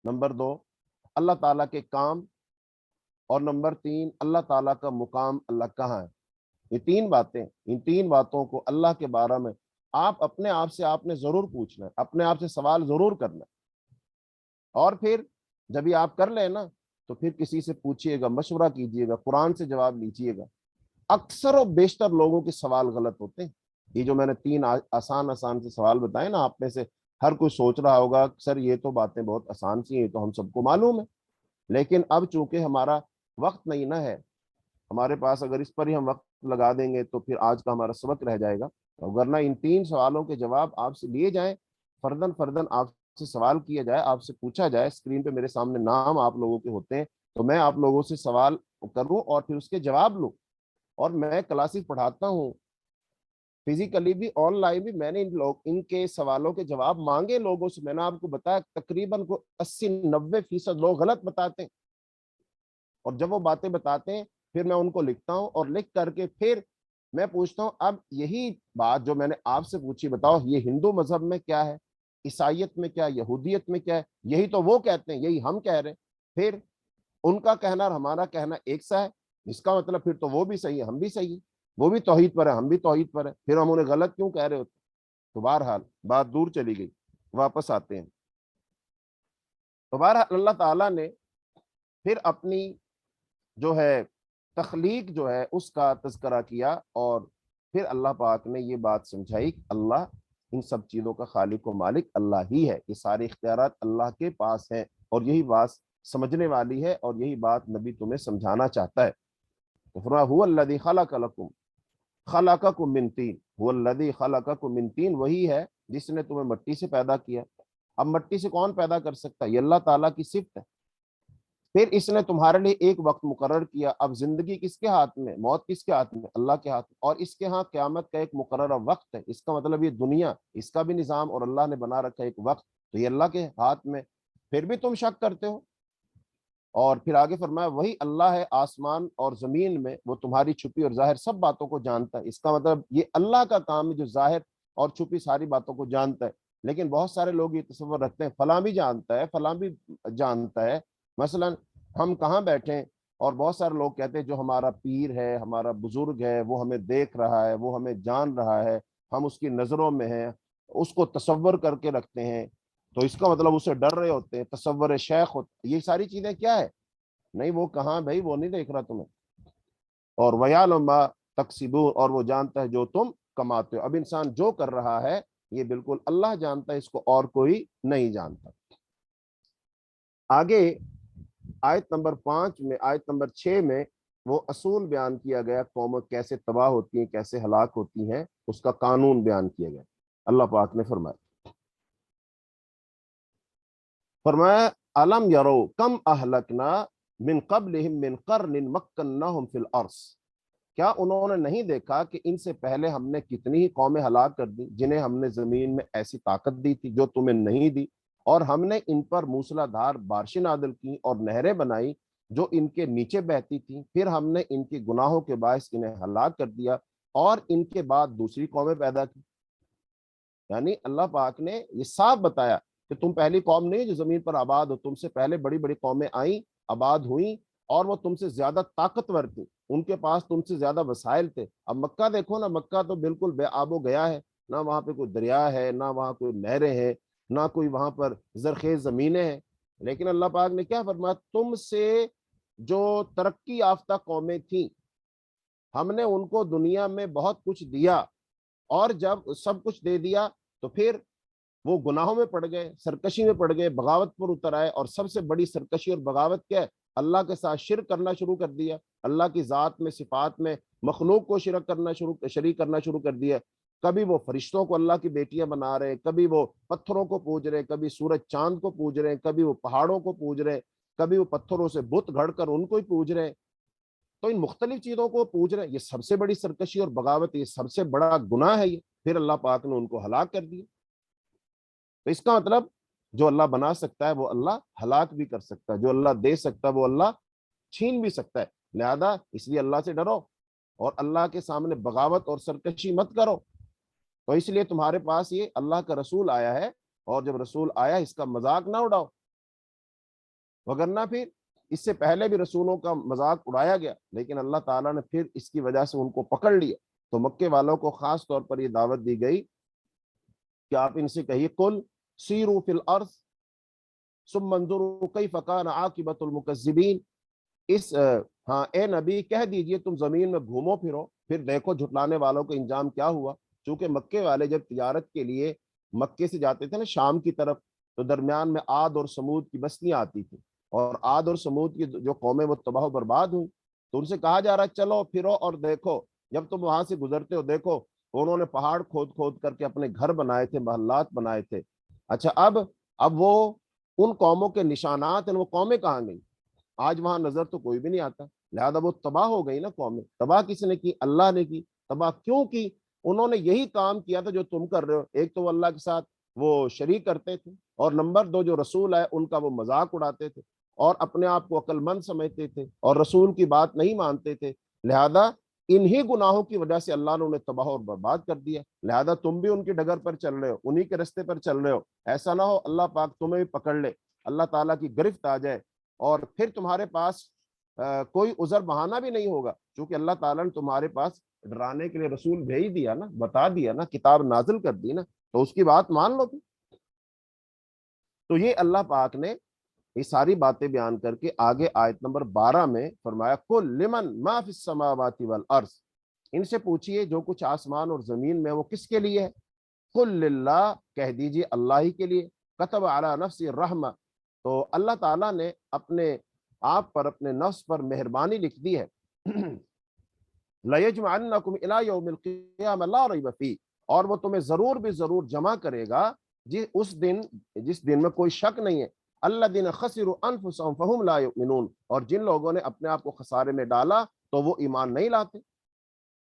نمبر 2 اللہ تعالیٰ کے کام، اور نمبر 3 اللہ تعالیٰ کا مقام، اللہ کہاں ہے۔ یہ 3 باتیں، ان 3 باتوں کو اللہ کے بارے میں آپ اپنے آپ سے آپ نے ضرور پوچھنا ہے، اپنے آپ سے سوال ضرور کرنا ہے۔ اور پھر جب یہ آپ کر لیں نا تو پھر کسی سے پوچھیے گا، مشورہ کیجیے گا، قرآن سے جواب لیجیے گا۔ اکثر و بیشتر لوگوں کے سوال غلط ہوتے ہیں۔ یہ جو میں نے 3 آسان آسان سے سوال بتائے نا، آپ میں سے ہر کوئی سوچ رہا ہوگا سر یہ تو باتیں بہت آسان سی ہیں، یہ تو ہم سب کو معلوم ہے، لیکن اب چونکہ ہمارا وقت نہیں نہ ہے ہمارے پاس، اگر اس پر ہی ہم وقت لگا دیں گے تو پھر آج کا ہمارا سبق رہ جائے گا۔ ورنہ ان 3 سوالوں کے جواب آپ سے لیے جائیں، فردن فردن آپ سے سوال کیا جائے، آپ سے پوچھا جائے، اسکرین پہ میرے سامنے نام آپ لوگوں کے ہوتے ہیں، تو میں آپ لوگوں سے سوال کروں اور پھر اس کے جواب لوں۔ اور میں کلاسز پڑھاتا ہوں فزیکلی بھی، آن لائن بھی، میں نے ان کے سوالوں کے جواب مانگے لوگوں سے۔ میں نے آپ کو بتایا تقریباً 80-90% لوگ غلط بتاتے ہیں، اور جب وہ باتیں بتاتے ہیں پھر میں ان کو لکھتا ہوں، اور لکھ کر کے پھر میں پوچھتا ہوں اب یہی بات جو میں نے آپ سے پوچھی بتاؤ یہ ہندو مذہب میں کیا ہے، عیسائیت میں کیا ہے، یہودیت میں کیا ہے، یہی تو وہ کہتے ہیں، یہی ہم کہہ رہے ہیں۔ پھر ان کا کہنا اور ہمارا کہنا ایک سا ہے، اس کا مطلب پھر تو وہ بھی صحیح ہے، ہم بھی صحیح ہے، وہ بھی توحید پر ہے، ہم بھی توحید پر ہے، پھر ہم انہیں غلط کیوں کہہ رہے ہوتے؟ تو بہرحال بات دور چلی گئی، واپس آتے ہیں۔ تو بہرحال اللہ تعالیٰ نے پھر اپنی جو ہے تخلیق جو ہے اس کا تذکرہ کیا، اور پھر اللہ پاک نے یہ بات سمجھائی کہ اللہ ان سب چیزوں کا خالق و مالک اللہ ہی ہے، یہ سارے اختیارات اللہ کے پاس ہیں، اور یہی بات سمجھنے والی ہے، اور یہی بات نبی تمہیں سمجھانا چاہتا ہے۔ تو فرمایا هو الذی خلق لکم خلقکم من طین، هو الذی خلقکم من طین، وہی ہے جس نے تمہیں مٹی سے پیدا کیا۔ اب مٹی سے کون پیدا کر سکتا ہے؟ یہ اللہ تعالیٰ کی صفت ہے۔ پھر اس نے تمہارے لیے ایک وقت مقرر کیا، اب زندگی کس کے ہاتھ میں، موت کس کے ہاتھ میں؟ اللہ کے ہاتھ میں، اور اس کے ہاں قیامت کا ایک مقررہ وقت ہے، اس کا مطلب یہ دنیا، اس کا بھی نظام اور اللہ نے بنا رکھا ہے ایک وقت، تو یہ اللہ کے ہاتھ میں، پھر بھی تم شک کرتے ہو۔ اور پھر آگے فرمایا وہی اللہ ہے آسمان اور زمین میں، وہ تمہاری چھپی اور ظاہر سب باتوں کو جانتا ہے۔ اس کا مطلب یہ اللہ کا کام ہے جو ظاہر اور چھپی ساری باتوں کو جانتا ہے۔ لیکن بہت سارے لوگ یہ تصور رکھتے ہیں فلاں بھی جانتا ہے، فلاں بھی جانتا ہے۔ مثلا ہم کہاں بیٹھے ہیں اور بہت سارے لوگ کہتے ہیں جو ہمارا پیر ہے، ہمارا بزرگ ہے، وہ ہمیں دیکھ رہا ہے، وہ ہمیں جان رہا ہے، ہم اس کی نظروں میں ہیں، اس کو تصور کر کے رکھتے ہیں، تو اس کا مطلب اسے ڈر رہے ہوتے ہیں، تصور شیخ ہوتے، یہ ساری چیزیں کیا ہے؟ نہیں، وہ کہاں بھائی، وہ نہیں دیکھ رہا تمہیں۔ اور وَيَعْلَمُ مَا تَكْسِبُونَ، اور وہ جانتا ہے جو تم کماتے ہو۔ اب انسان جو کر رہا ہے یہ بالکل اللہ جانتا ہے، اس کو اور کوئی نہیں جانتا۔ آگے آیت نمبر 5 میں، آیت نمبر 6 میں وہ اصول بیان کیا گیا، قومیں کیسے تباہ ہوتی ہیں، کیسے ہلاک ہوتی ہیں، اس کا قانون بیان کیا گیا۔ اللہ پاک نے فرمایا الم یرو کم اہلکنا من قبلہم من قرن مکنہم فی الارض، کیا انہوں نے نہیں دیکھا کہ ان سے پہلے ہم نے کتنی ہی قومیں ہلاک کر دی جنہیں ہم نے زمین میں ایسی طاقت دی تھی جو تمہیں نہیں دی، اور ہم نے ان پر موسلا دھار بارشیں نازل کی اور نہریں بنائی جو ان کے نیچے بہتی تھیں، پھر ہم نے ان کے گناہوں کے باعث انہیں ہلاک کر دیا، اور ان کے بعد دوسری قومیں پیدا کی۔ یعنی اللہ پاک نے یہ صاف بتایا کہ تم پہلی قوم نہیں جو زمین پر آباد ہو، تم سے پہلے بڑی بڑی قومیں آئیں، آباد ہوئیں، اور وہ تم سے زیادہ طاقتور تھی، ان کے پاس تم سے زیادہ وسائل تھے۔ اب مکہ دیکھو نا، مکہ تو بالکل بے آب و گیا ہے، نہ وہاں پہ کوئی دریا ہے، نہ وہاں کوئی نہریں ہیں، نہ کوئی وہاں پر زرخیز زمینیں ہیں، لیکن اللہ پاک نے کیا فرمایا، تم سے جو ترقی یافتہ قومیں تھیں ہم نے ان کو دنیا میں بہت کچھ دیا، اور جب سب کچھ دے دیا تو پھر وہ گناہوں میں پڑ گئے، سرکشی میں پڑ گئے، بغاوت پر اتر آئے، اور سب سے بڑی سرکشی اور بغاوت کیا ہے؟ اللہ کے ساتھ شرک کرنا شروع کر دیا، اللہ کی ذات میں، صفات میں مخلوق کو شریک کرنا شروع کر دیا۔ کبھی وہ فرشتوں کو اللہ کی بیٹیاں بنا رہے ہیں، کبھی وہ پتھروں کو پوج رہے ہیں، کبھی سورج چاند کو پوج رہے ہیں، کبھی وہ پہاڑوں کو پوج رہے ہیں، کبھی وہ پتھروں سے بت گھڑ کر ان کو ہی پوج رہے ہیں۔ تو ان مختلف چیزوں کو پوج رہے ہیں، یہ سب سے بڑی سرکشی اور بغاوت، یہ سب سے بڑا گناہ ہے یہ۔ پھر اللہ پاک نے ان کو ہلاک کر دیا۔ تو اس کا مطلب جو اللہ بنا سکتا ہے وہ اللہ ہلاک بھی کر سکتا ہے، جو اللہ دے سکتا ہے وہ اللہ چھین بھی سکتا ہے۔ لہذا اس لیے اللہ سے ڈرو اور اللہ کے سامنے بغاوت اور سرکشی مت کرو. تو اس لیے تمہارے پاس یہ اللہ کا رسول آیا ہے، اور جب رسول آیا اس کا مذاق نہ اڑاؤ، وگرنہ پھر اس سے پہلے بھی رسولوں کا مذاق اڑایا گیا، لیکن اللہ تعالیٰ نے پھر اس کی وجہ سے ان کو پکڑ لیا. تو مکے والوں کو خاص طور پر یہ دعوت دی گئی کہ آپ ان سے کہیے قل سیروا فی الارض ثم انظروا کیف کان عاقبۃ المکذبین. ہاں اے نبی کہہ دیجئے تم زمین میں گھومو پھرو، پھر دیکھو جھٹلانے والوں کا انجام کیا ہوا. چونکہ مکے والے جب تجارت کے لیے مکے سے جاتے تھے نا شام کی طرف، تو درمیان میں عاد اور سمود کی بستیاں آتی تھی، اور عاد اور سمود کی جو قومیں وہ تباہ و برباد ہوئی. تو ان سے کہا جا رہا ہے چلو پھرو اور دیکھو. جب تم وہاں سے گزرتے ہو دیکھو انہوں نے پہاڑ کھود کھود کر کے اپنے گھر بنائے تھے، محلات بنائے تھے. اچھا اب وہ ان قوموں کے نشانات ہیں، وہ قومیں کہاں گئی؟ آج وہاں نظر تو کوئی بھی نہیں آتا. لہذا وہ تباہ ہو گئی نا قومیں. تباہ کس نے کی؟ اللہ نے کی. تباہ کیوں کی؟ انہوں نے یہی کام کیا تھا جو تم کر رہے ہو. ایک تو وہ اللہ کے ساتھ وہ شریک کرتے تھے، اور نمبر دو جو رسول ہے ان کا وہ مذاق اڑاتے تھے، اور اپنے آپ کو عقل مند سمجھتے تھے، اور رسول کی بات نہیں مانتے تھے. لہذا انہی گناہوں کی وجہ سے اللہ نے انہیں تباہ اور برباد کر دیا. لہذا تم بھی ان کی ڈگر پر چل رہے ہو، انہی کے رستے پر چل رہے ہو. ایسا نہ ہو اللہ پاک تمہیں بھی پکڑ لے، اللہ تعالیٰ کی گرفت آ جائے، اور پھر تمہارے پاس کوئی عذر بہانہ بھی نہیں ہوگا. چونکہ اللہ تعالیٰ نے تمہارے پاس ڈرانے کے لیے رسول بھیج دیا نا، بتا دیا نا، کتاب نازل کر دی نا، تو اس کی بات مان لو. تو یہ اللہ پاک نے یہ ساری باتیں بیان کر کے آگے آیت نمبر 12 میں فرمایا قل لمن ما فی السماوات والارض. ان سے پوچھئے جو کچھ آسمان اور زمین میں وہ کس کے لیے ہے. قل للہ کہہ دیجئے اللہ ہی کے لیے. کتب علی نفس الرحمہ، تو اللہ تعالیٰ نے اپنے آپ پر، اپنے نفس پر مہربانی لکھ دی ہے. لَيَجْمَعَنَّكُمْ إِلَىٰ يَوْمِ الْقِيَامَةِ لَا رَيْبَ فِيهِ، اور وہ تمہیں ضرور بھی ضرور جمع کرے گا جس دن میں کوئی شک نہیں ہے. الَّذِينَ خَسِرُوا أَنفُسَهُمْ فَهُمْ لَا يُؤْمِنُونَ، اور جن لوگوں نے اپنے آپ کو خسارے میں ڈالا تو وہ ایمان نہیں لاتے.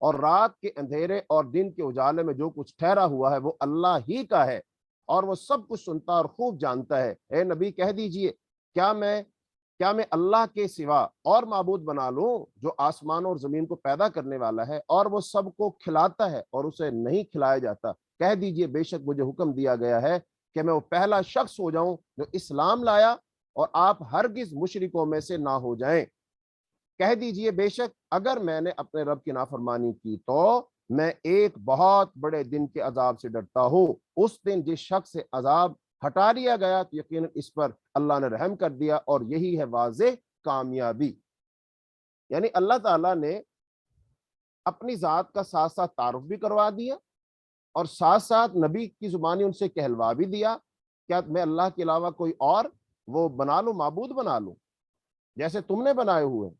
اور رات کے اندھیرے اور دن کے اجالے میں جو کچھ ٹھہرا ہوا ہے وہ اللہ ہی کا ہے، اور وہ سب کچھ سنتا اور خوب جانتا ہے. اے نبی کہہ دیجئے کیا میں اللہ کے سوا اور معبود بنا لوں جو آسمان اور زمین کو پیدا کرنے والا ہے اور وہ سب کو کھلاتا ہے اور اسے نہیں کھلایا جاتا. کہہ دیجئے بے شک مجھے حکم دیا گیا ہے کہ میں وہ پہلا شخص ہو جاؤں جو اسلام لایا، اور آپ ہرگز مشرکوں میں سے نہ ہو جائیں. کہہ دیجئے بے شک اگر میں نے اپنے رب کی نافرمانی کی تو میں ایک بہت بڑے دن کے عذاب سے ڈرتا ہوں. اس دن جس شخص سے عذاب ہٹا لیا گیا تو یقیناً اس پر اللہ نے رحم کر دیا، اور یہی ہے واضح کامیابی. یعنی اللہ تعالیٰ نے اپنی ذات کا ساتھ ساتھ تعارف بھی کروا دیا، اور ساتھ ساتھ نبی کی زبانی ان سے کہلوا بھی دیا کیا میں اللہ کے علاوہ کوئی اور وہ بنا لوں، معبود بنا لوں جیسے تم نے بنائے ہوئے.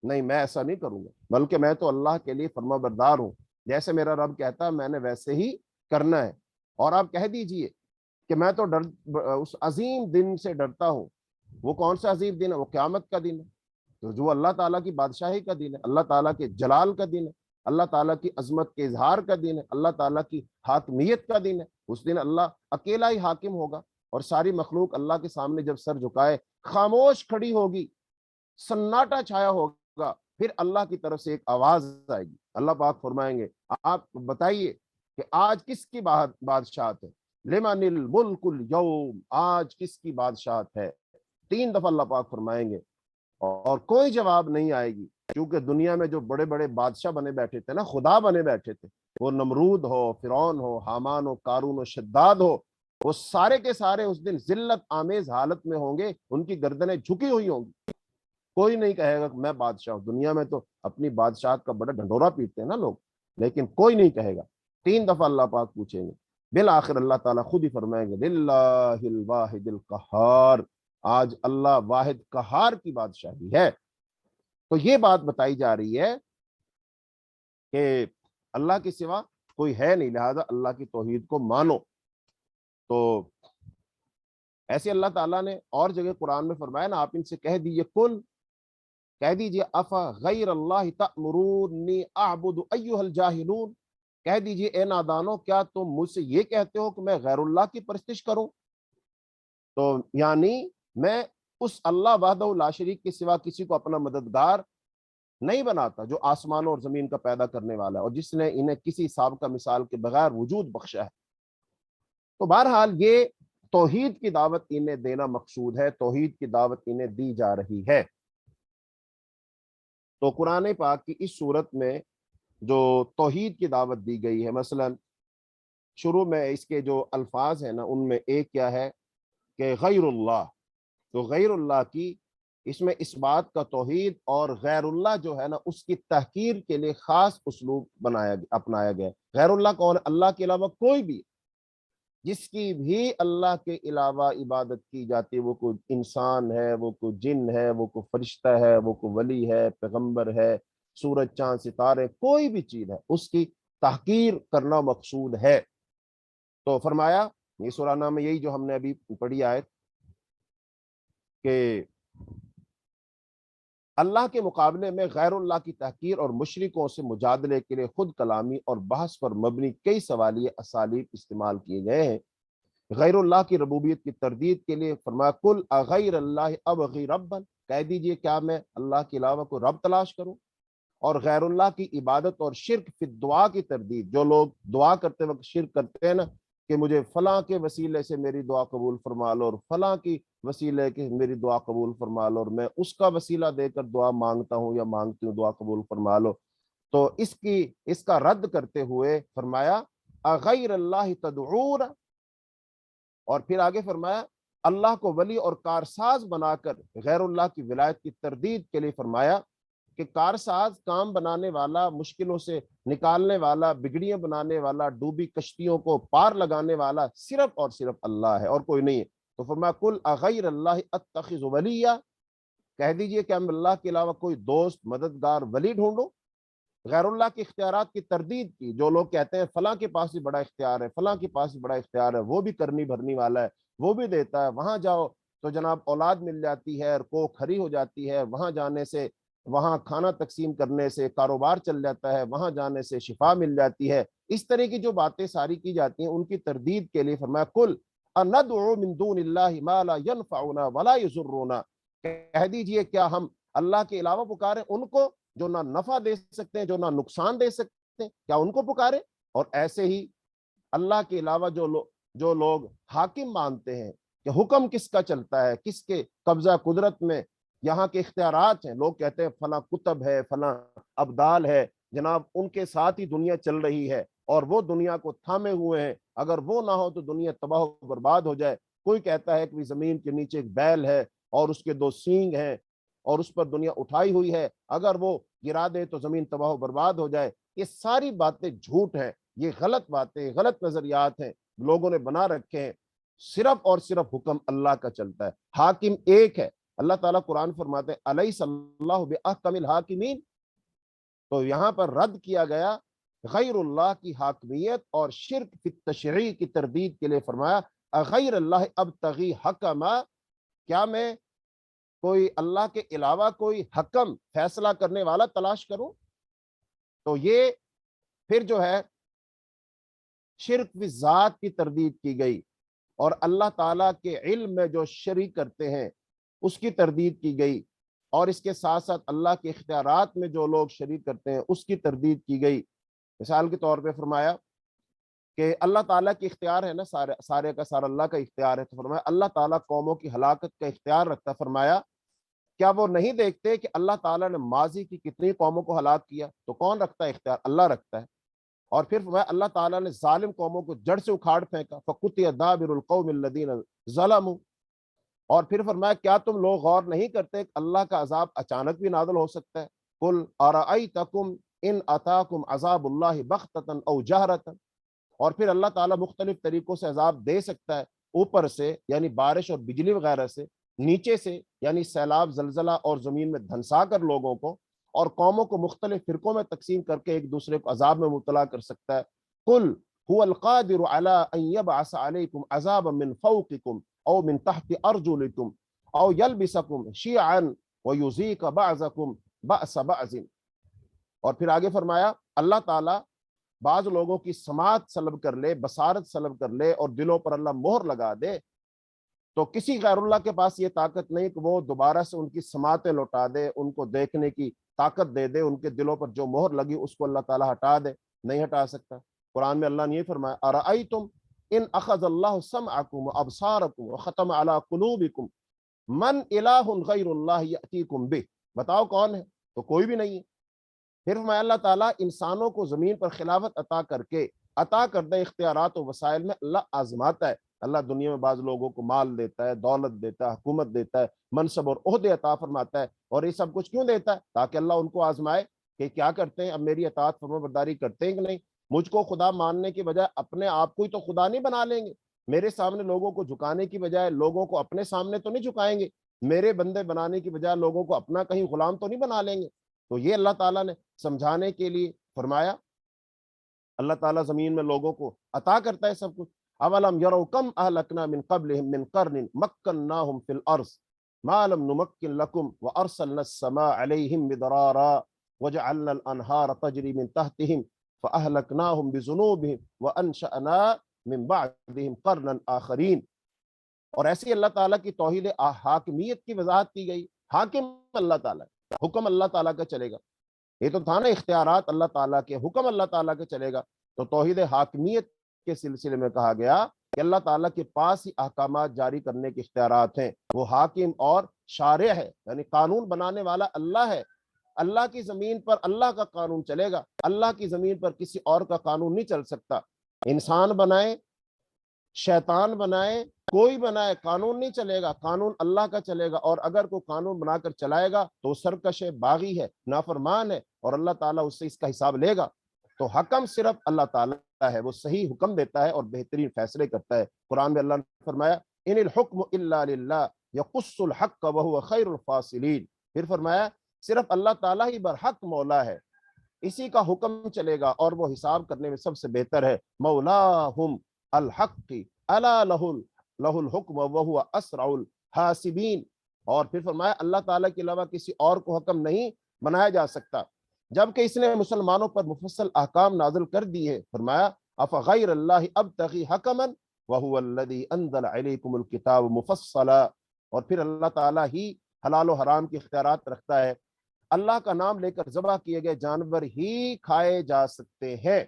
نہیں، میں ایسا نہیں کروں گا، بلکہ میں تو اللہ کے لیے فرما بردار ہوں. جیسے میرا رب کہتا ہے میں نے ویسے ہی کرنا ہے. اور آپ کہہ دیجئے کہ میں تو اس عظیم دن سے ڈرتا ہوں. وہ کون سا عظیم دن ہے؟ وہ قیامت کا دن ہے، تو جو اللہ تعالیٰ کی بادشاہی کا دن ہے، اللہ تعالیٰ کے جلال کا دن ہے، اللہ تعالیٰ کی عظمت کے اظہار کا دن ہے، اللہ تعالیٰ کی حاکمیت کا دن ہے. اس دن اللہ اکیلا ہی حاکم ہوگا، اور ساری مخلوق اللہ کے سامنے جب سر جھکائے خاموش کھڑی ہوگی، سناٹا چھایا ہوگا، پھر اللہ کی طرف سے ایک آواز آئے گی. اللہ پاک فرمائیں گے آپ بتائیے کہ آج کس کی بادشاہت ہے. لمن الملک اليوم، آج کس کی بادشاہت ہے. 3 دفعہ اللہ پاک فرمائیں گے، اور کوئی جواب نہیں آئے گی. کیونکہ دنیا میں جو بڑے بڑے بادشاہ بنے بیٹھے تھے نا، خدا بنے بیٹھے تھے، وہ نمرود ہو، فرعون ہو، حامان ہو، قارون ہو، شداد ہو، وہ سارے کے سارے اس دن ذلت آمیز حالت میں ہوں گے، ان کی گردنیں جھکی ہوئی ہوں گی. کوئی نہیں کہے گا کہ میں بادشاہ ہوں. دنیا میں تو اپنی بادشاہت کا بڑا ڈھنڈورا پیٹتے ہیں نا لوگ، لیکن کوئی نہیں کہے گا. 3 دفعہ اللہ پاک پوچھیں گے. بالآخر اللہ تعالیٰ خود ہی فرمائیں گے للہ الواحد القہار، آج اللہ واحد قہار کی بادشاہی ہے. تو یہ بات بتائی جا رہی ہے کہ اللہ کے سوا کوئی ہے نہیں، لہذا اللہ کی توحید کو مانو. تو ایسے اللہ تعالیٰ نے اور جگہ قرآن میں فرمایا نا، آپ ان سے کہہ دیجئے کل، کہہ دیجئے افا غیر اللہ تأمرونی اعبد ایھا الجاہلون. کہہ دیجئے اے نادانو کیا تم مجھ سے یہ کہتے ہو کہ میں غیر اللہ کی پرستش کروں. تو یعنی میں اس اللہ وحدہ لا شریک کے سوا کسی کو اپنا مددگار نہیں بناتا جو آسمانوں اور زمین کا پیدا کرنے والا ہے اور جس نے انہیں کسی سابقہ مثال کے بغیر وجود بخشا ہے۔ تو بہرحال یہ توحید کی دعوت انہیں دینا مقصود ہے، توحید کی دعوت انہیں دی جا رہی ہے۔ تو قرآن پاک کی اس صورت میں جو توحید کی دعوت دی گئی ہے، مثلا شروع میں اس کے جو الفاظ ہیں نا، ان میں ایک کیا ہے کہ غیر اللہ، تو غیر اللہ کی اس میں اس بات کا توحید، اور غیر اللہ جو ہے نا اس کی تحقیر کے لیے خاص اسلوب اپنایا گیا۔ غیر اللہ کون ہے؟ اللہ کے علاوہ کوئی بھی جس کی بھی اللہ کے علاوہ عبادت کی جاتی ہے، وہ کوئی انسان ہے، وہ کوئی جن ہے، وہ کوئی فرشتہ ہے، وہ کوئی ولی ہے، پیغمبر ہے، سورج چاند ستارے، کوئی بھی چیز ہے، اس کی تحقیر کرنا مقصود ہے۔ تو فرمایا یہ سورہ نام میں یہی جو ہم نے ابھی پڑھی آیت کہ اللہ کے مقابلے میں غیر اللہ کی تحقیر اور مشرکوں سے مجادلے کے لیے خود کلامی اور بحث پر مبنی کئی سوالیہ اسالیب استعمال کیے گئے ہیں۔ غیر اللہ کی ربوبیت کی تردید کے لیے فرمایا کل اغیر اللہ ابغی ربا، کہہ دیجئے کیا میں اللہ کے علاوہ کوئی رب تلاش کروں؟ اور غیر اللہ کی عبادت اور شرک فی دعا کی تردید، جو لوگ دعا کرتے وقت شرک کرتے ہیں نا کہ مجھے فلاں کے وسیلے سے میری دعا قبول فرما لو، اور فلاں کی وسیلے کے میری دعا قبول فرما لو، اور میں اس کا وسیلہ دے کر دعا مانگتا ہوں یا مانگتی ہوں دعا قبول فرما لو۔ تو اس کا رد کرتے ہوئے فرمایا اغیر اللہ تدعون، اور پھر آگے فرمایا اللہ کو ولی اور کارساز بنا کر غیر اللہ کی ولایت کی تردید کے لیے فرمایا کہ کارساز کام بنانے والا، مشکلوں سے نکالنے والا، بگڑیاں بنانے والا، ڈوبی کشتیوں کو پار لگانے والا صرف اور صرف اللہ ہے اور کوئی نہیں ہے۔ تو فرمایا کل اغیر اللہ اتخذ ولیہ، کہہ دیجئے کہ ہم اللہ کے علاوہ کوئی دوست، مددگار، ولی ڈھونڈو۔ غیر اللہ کے اختیارات کی تردید کی، جو لوگ کہتے ہیں فلاں کے پاس بھی بڑا اختیار ہے، فلاں کے پاس بھی بڑا اختیار ہے، وہ بھی کرنی بھرنی والا ہے، وہ بھی دیتا ہے، وہاں جاؤ تو جناب اولاد مل جاتی ہے، کو کھری ہو جاتی ہے، وہاں جانے سے، وہاں کھانا تقسیم کرنے سے کاروبار چل جاتا ہے، وہاں جانے سے شفا مل جاتی ہے۔ اس طرح کی جو باتیں ساری کی جاتی ہیں ان کی تردید کے لیے فرمایا کل اندعو من دون اللہ ما لا ينفعنا ولا يضرنا، کہہ دیجئے کیا ہم اللہ کے علاوہ پکاریں ان کو جو نہ نفع دے سکتے ہیں، جو نہ نقصان دے سکتے ہیں، کیا ان کو پکاریں؟ اور ایسے ہی اللہ کے علاوہ جو لوگ حاکم مانتے ہیں کہ حکم کس کا چلتا ہے، کس کے قبضہ قدرت میں یہاں کے اختیارات ہیں، لوگ کہتے ہیں فلاں کتب ہے، فلاں ابدال ہے، جناب ان کے ساتھ ہی دنیا چل رہی ہے اور وہ دنیا کو تھامے ہوئے ہیں، اگر وہ نہ ہو تو دنیا تباہ و برباد ہو جائے۔ کوئی کہتا ہے کہ زمین کے نیچے ایک بیل ہے اور اس کے 2 سینگ ہیں اور اس پر دنیا اٹھائی ہوئی ہے، اگر وہ گرا دے تو زمین تباہ و برباد ہو جائے۔ یہ ساری باتیں جھوٹ ہیں، یہ غلط باتیں، غلط نظریات ہیں، لوگوں نے بنا رکھے ہیں۔ صرف اور صرف حکم اللہ کا چلتا ہے، حاکم ایک ہے۔ اللہ تعالیٰ قرآن فرماتے ہیں الیس اللہ باحکم الحاکمین، تو یہاں پر رد کیا گیا غیر اللہ کی حاکمیت اور شرک فی التشریع کی تردید کے لیے فرمایا اغیر اللہ ابتغی حکما، کیا میں کوئی اللہ کے علاوہ کوئی حکم، فیصلہ کرنے والا تلاش کروں؟ تو یہ پھر جو ہے شرک فی ذات کی تردید کی گئی، اور اللہ تعالیٰ کے علم میں جو شریک کرتے ہیں اس کی تردید کی گئی، اور اس کے ساتھ ساتھ اللہ کے اختیارات میں جو لوگ شریک کرتے ہیں اس کی تردید کی گئی۔ مثال کے طور پہ فرمایا کہ اللہ تعالیٰ کی اختیار ہے نا، سارے کا سارا اللہ کا اختیار ہے، تو فرمایا اللہ تعالیٰ قوموں کی ہلاکت کا اختیار رکھتا، فرمایا کیا وہ نہیں دیکھتے کہ اللہ تعالیٰ نے ماضی کی کتنی قوموں کو ہلاک کیا؟ تو کون رکھتا ہے اختیار؟ اللہ رکھتا ہے۔ اور پھر فرمایا اللہ تعالیٰ نے ظالم قوموں کو جڑ سے اکھاڑ پھینکا، فَقُطِعَ دَابِرُ الْقَوْمِ الَّذِينَ ظَلَمُوا، اور پھر فرمایا کیا تم لوگ غور نہیں کرتے کہ اللہ کا عذاب اچانک بھی نازل ہو سکتا ہے؟ قُلْ أَرَأَيْتَكُمْ إِنْ أَتَاكُمْ عَذَابُ اللَّهِ بَغْتَةً أَوْ جَهْرَةً، اور پھر اللہ تعالیٰ مختلف طریقوں سے عذاب دے سکتا ہے، اوپر سے یعنی بارش اور بجلی وغیرہ سے، نیچے سے یعنی سیلاب، زلزلہ اور زمین میں دھنسا کر لوگوں کو اور قوموں کو مختلف فرقوں میں تقسیم کر کے ایک دوسرے کو عذاب میں مبتلا کر سکتا ہے۔ قل هو القادر على ان يبعث عليكم عذابا من فوقكم او من تحت ارجلكم او يلبسكم شيعا ويذيق بعضكم بأس بعض، اور پھر آگے فرمایا اللہ تعالیٰ بعض لوگوں کی سماعت سلب کر لے، بصارت سلب کر لے اور دلوں پر اللہ مہر لگا دے، تو کسی غیر اللہ کے پاس یہ طاقت نہیں کہ وہ دوبارہ سے ان کی سماعتیں لوٹا دے، ان کو دیکھنے کی طاقت دے دے, ان کے دلوں پر جو مہر لگی اس کو اللہ تعالیٰ ہٹا دے, نہیں ہٹا سکتا. قرآن میں اللہ نے یہ فرمایا ارأیتم ان اخذ اللہ سمعکم وابصارکم وختم علی قلوبکم من الہ غیر اللہ یأتیکم بہ, بتاؤ کون ہے؟ تو کوئی بھی نہیں ہے. پھر فرمایا اللہ تعالیٰ انسانوں کو زمین پر خلافت عطا کر کے عطا کردہ اختیارات و وسائل میں اللہ آزماتا ہے. اللہ دنیا میں بعض لوگوں کو مال دیتا ہے, دولت دیتا ہے, حکومت دیتا ہے, منصب اور عہدے عطا فرماتا ہے, اور یہ سب کچھ کیوں دیتا ہے؟ تاکہ اللہ ان کو آزمائے کہ کیا کرتے ہیں, اب میری اطاعت فرما برداری کرتے ہیں کہ نہیں. مجھ کو خدا ماننے کی بجائے اپنے آپ کو ہی تو خدا نہیں بنا لیں گے. میرے سامنے لوگوں کو جھکانے کی بجائے لوگوں کو اپنے سامنے تو نہیں جھکائیں گے. میرے بندے بنانے کی بجائے لوگوں کو اپنا کہیں غلام تو نہیں بنا لیں گے. تو یہ اللہ تعالیٰ نے سمجھانے کے لیے فرمایا. اللہ تعالیٰ زمین میں لوگوں کو عطا کرتا ہے سب کچھ. اولم یروا کم اہلکنا من قبلہم من قرن مکناہم فی الارض ما لم نمکن لکم وارسلنا السماء علیہم مدرارا وجعلنا الانہار تجری من تحتہم فاہلکناہم بذنوبہم وانشأنا من بعدہم قرنا آخرین. اور ایسی اللہ تعالیٰ کی توحید حاکمیت کی وضاحت کی گئی. حاکم اللہ تعالیٰ, حکم اللہ تعالیٰ کا چلے گا. یہ تو تھا نا اختیارات اللہ تعالیٰ کے, حکم اللہ تعالیٰ کے چلے گا. تو توحید حاکمیت کے سلسلے میں کہا گیا کہ اللہ تعالیٰ کے پاس ہی احکامات جاری کرنے کے اختیارات ہیں. وہ حاکم اور شارع ہے, یعنی قانون بنانے والا اللہ ہے. اللہ کی زمین پر اللہ کا قانون چلے گا. اللہ کی زمین پر کسی اور کا قانون نہیں چل سکتا. انسان بنائے, شیطان بنائے, کوئی بنائے, قانون نہیں چلے گا. قانون اللہ کا چلے گا. اور اگر کوئی قانون بنا کر چلائے گا تو سرکش ہے, باغی ہے, نافرمان ہے, اور اللہ تعالیٰ اس سے اس کا حساب لے گا. تو حکم صرف اللہ تعالیٰ ہے, وہ صحیح حکم دیتا ہے اور بہترین فیصلے کرتا ہے. قرآن میں اللہ نے فرمایا ان الحکم الا للہ یقص الحق وهو خیر الفاصلین. پھر فرمایا صرف اللہ تعالیٰ ہی برحق مولا ہے, اسی کا حکم چلے گا اور وہ حساب کرنے میں سب سے بہتر ہے. مولاہم الحق الا لہ الحکم وهو اسرع الحاسبین. اور پھر فرمایا اللہ تعالیٰ کے علاوہ کسی اور کو حکم نہیں بنایا جا سکتا, جبکہ اس نے مسلمانوں پر مفصل احکام نازل کر دیے. فرمایا افغیر اللہ ابتغی حکما وهو الذی انزل علیکم الکتاب مفصلا. اور پھر اللہ تعالیٰ ہی حلال و حرام کے اختیارات رکھتا ہے. اللہ کا نام لے کر ذبح کیے گئے جانور ہی کھائے جا سکتے ہیں,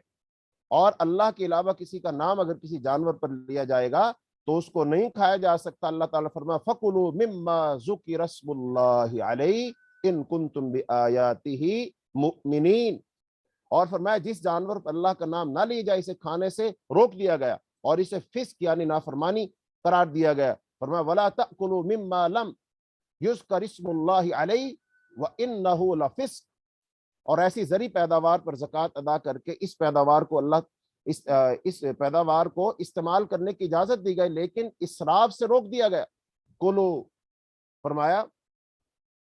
اور اللہ کے علاوہ کسی کا نام اگر کسی جانور پر لیا جائے گا تو اس کو نہیں کھایا جا سکتا. اللہ تعالیٰ فرمایا فَكُلُوا مِمَّا ذُكِرَ اسْمُ اللَّهِ عَلَيْهِ إِن كُنتُم بِآيَاتِهِ مُؤْمِنِينَ. اور فرمایا جس جانور پر اللہ کا نام نہ لیا جائے اسے کھانے سے روک دیا گیا اور اسے فسق یعنی نافرمانی قرار دیا گیا. فرمایا وَلَا تَأْكُلُوا مِمَّا لَمْ يُذْكَرِ اسْمُ اللَّهِ عَلَيْهِ وَإِنَّهُ لَفِسْقٌ. اور ایسی زرعی پیداوار پر زکوٰۃ ادا کر کے اس پیداوار کو اس پیداوار کو استعمال کرنے کی اجازت دی گئی, لیکن اسراف سے روک دیا گیا. کلو, فرمایا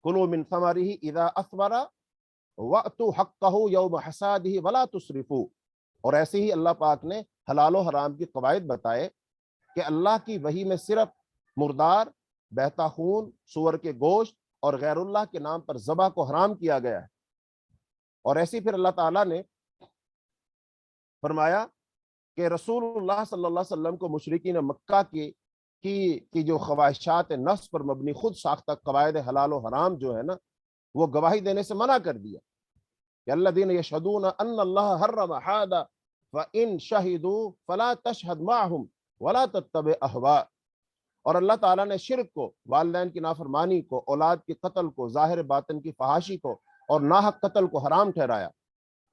کلو من ثمرہ اذا اثمر واتوا حقہ یوم حصادہ ولا تسرفوا. اور ایسے ہی اللہ پاک نے حلال و حرام کی قواعد بتائے کہ اللہ کی وحی میں صرف مردار, بہتا خون, سور کے گوشت اور غیر اللہ کے نام پر ذبح کو حرام کیا گیا ہے. اور ایسی پھر اللہ تعالیٰ نے فرمایا کہ رسول اللہ صلی اللہ علیہ وسلم کو مشرکین مکہ کی جو خواہشات نفس پر مبنی خود ساختہ قواعد حلال و حرام جو ہے نا, وہ گواہی دینے سے منع کر دیا کہ الذین یشہدون ان اللہ حرم ھذا فإن شہدوا فلا تشہد معہم ولا تتبع اہواء. اور اللہ تعالیٰ نے شرک کو, والدین کی نافرمانی کو, اولاد کے قتل کو, ظاہر باطن کی فحاشی کو اور ناحق قتل کو حرام ٹھہرایا.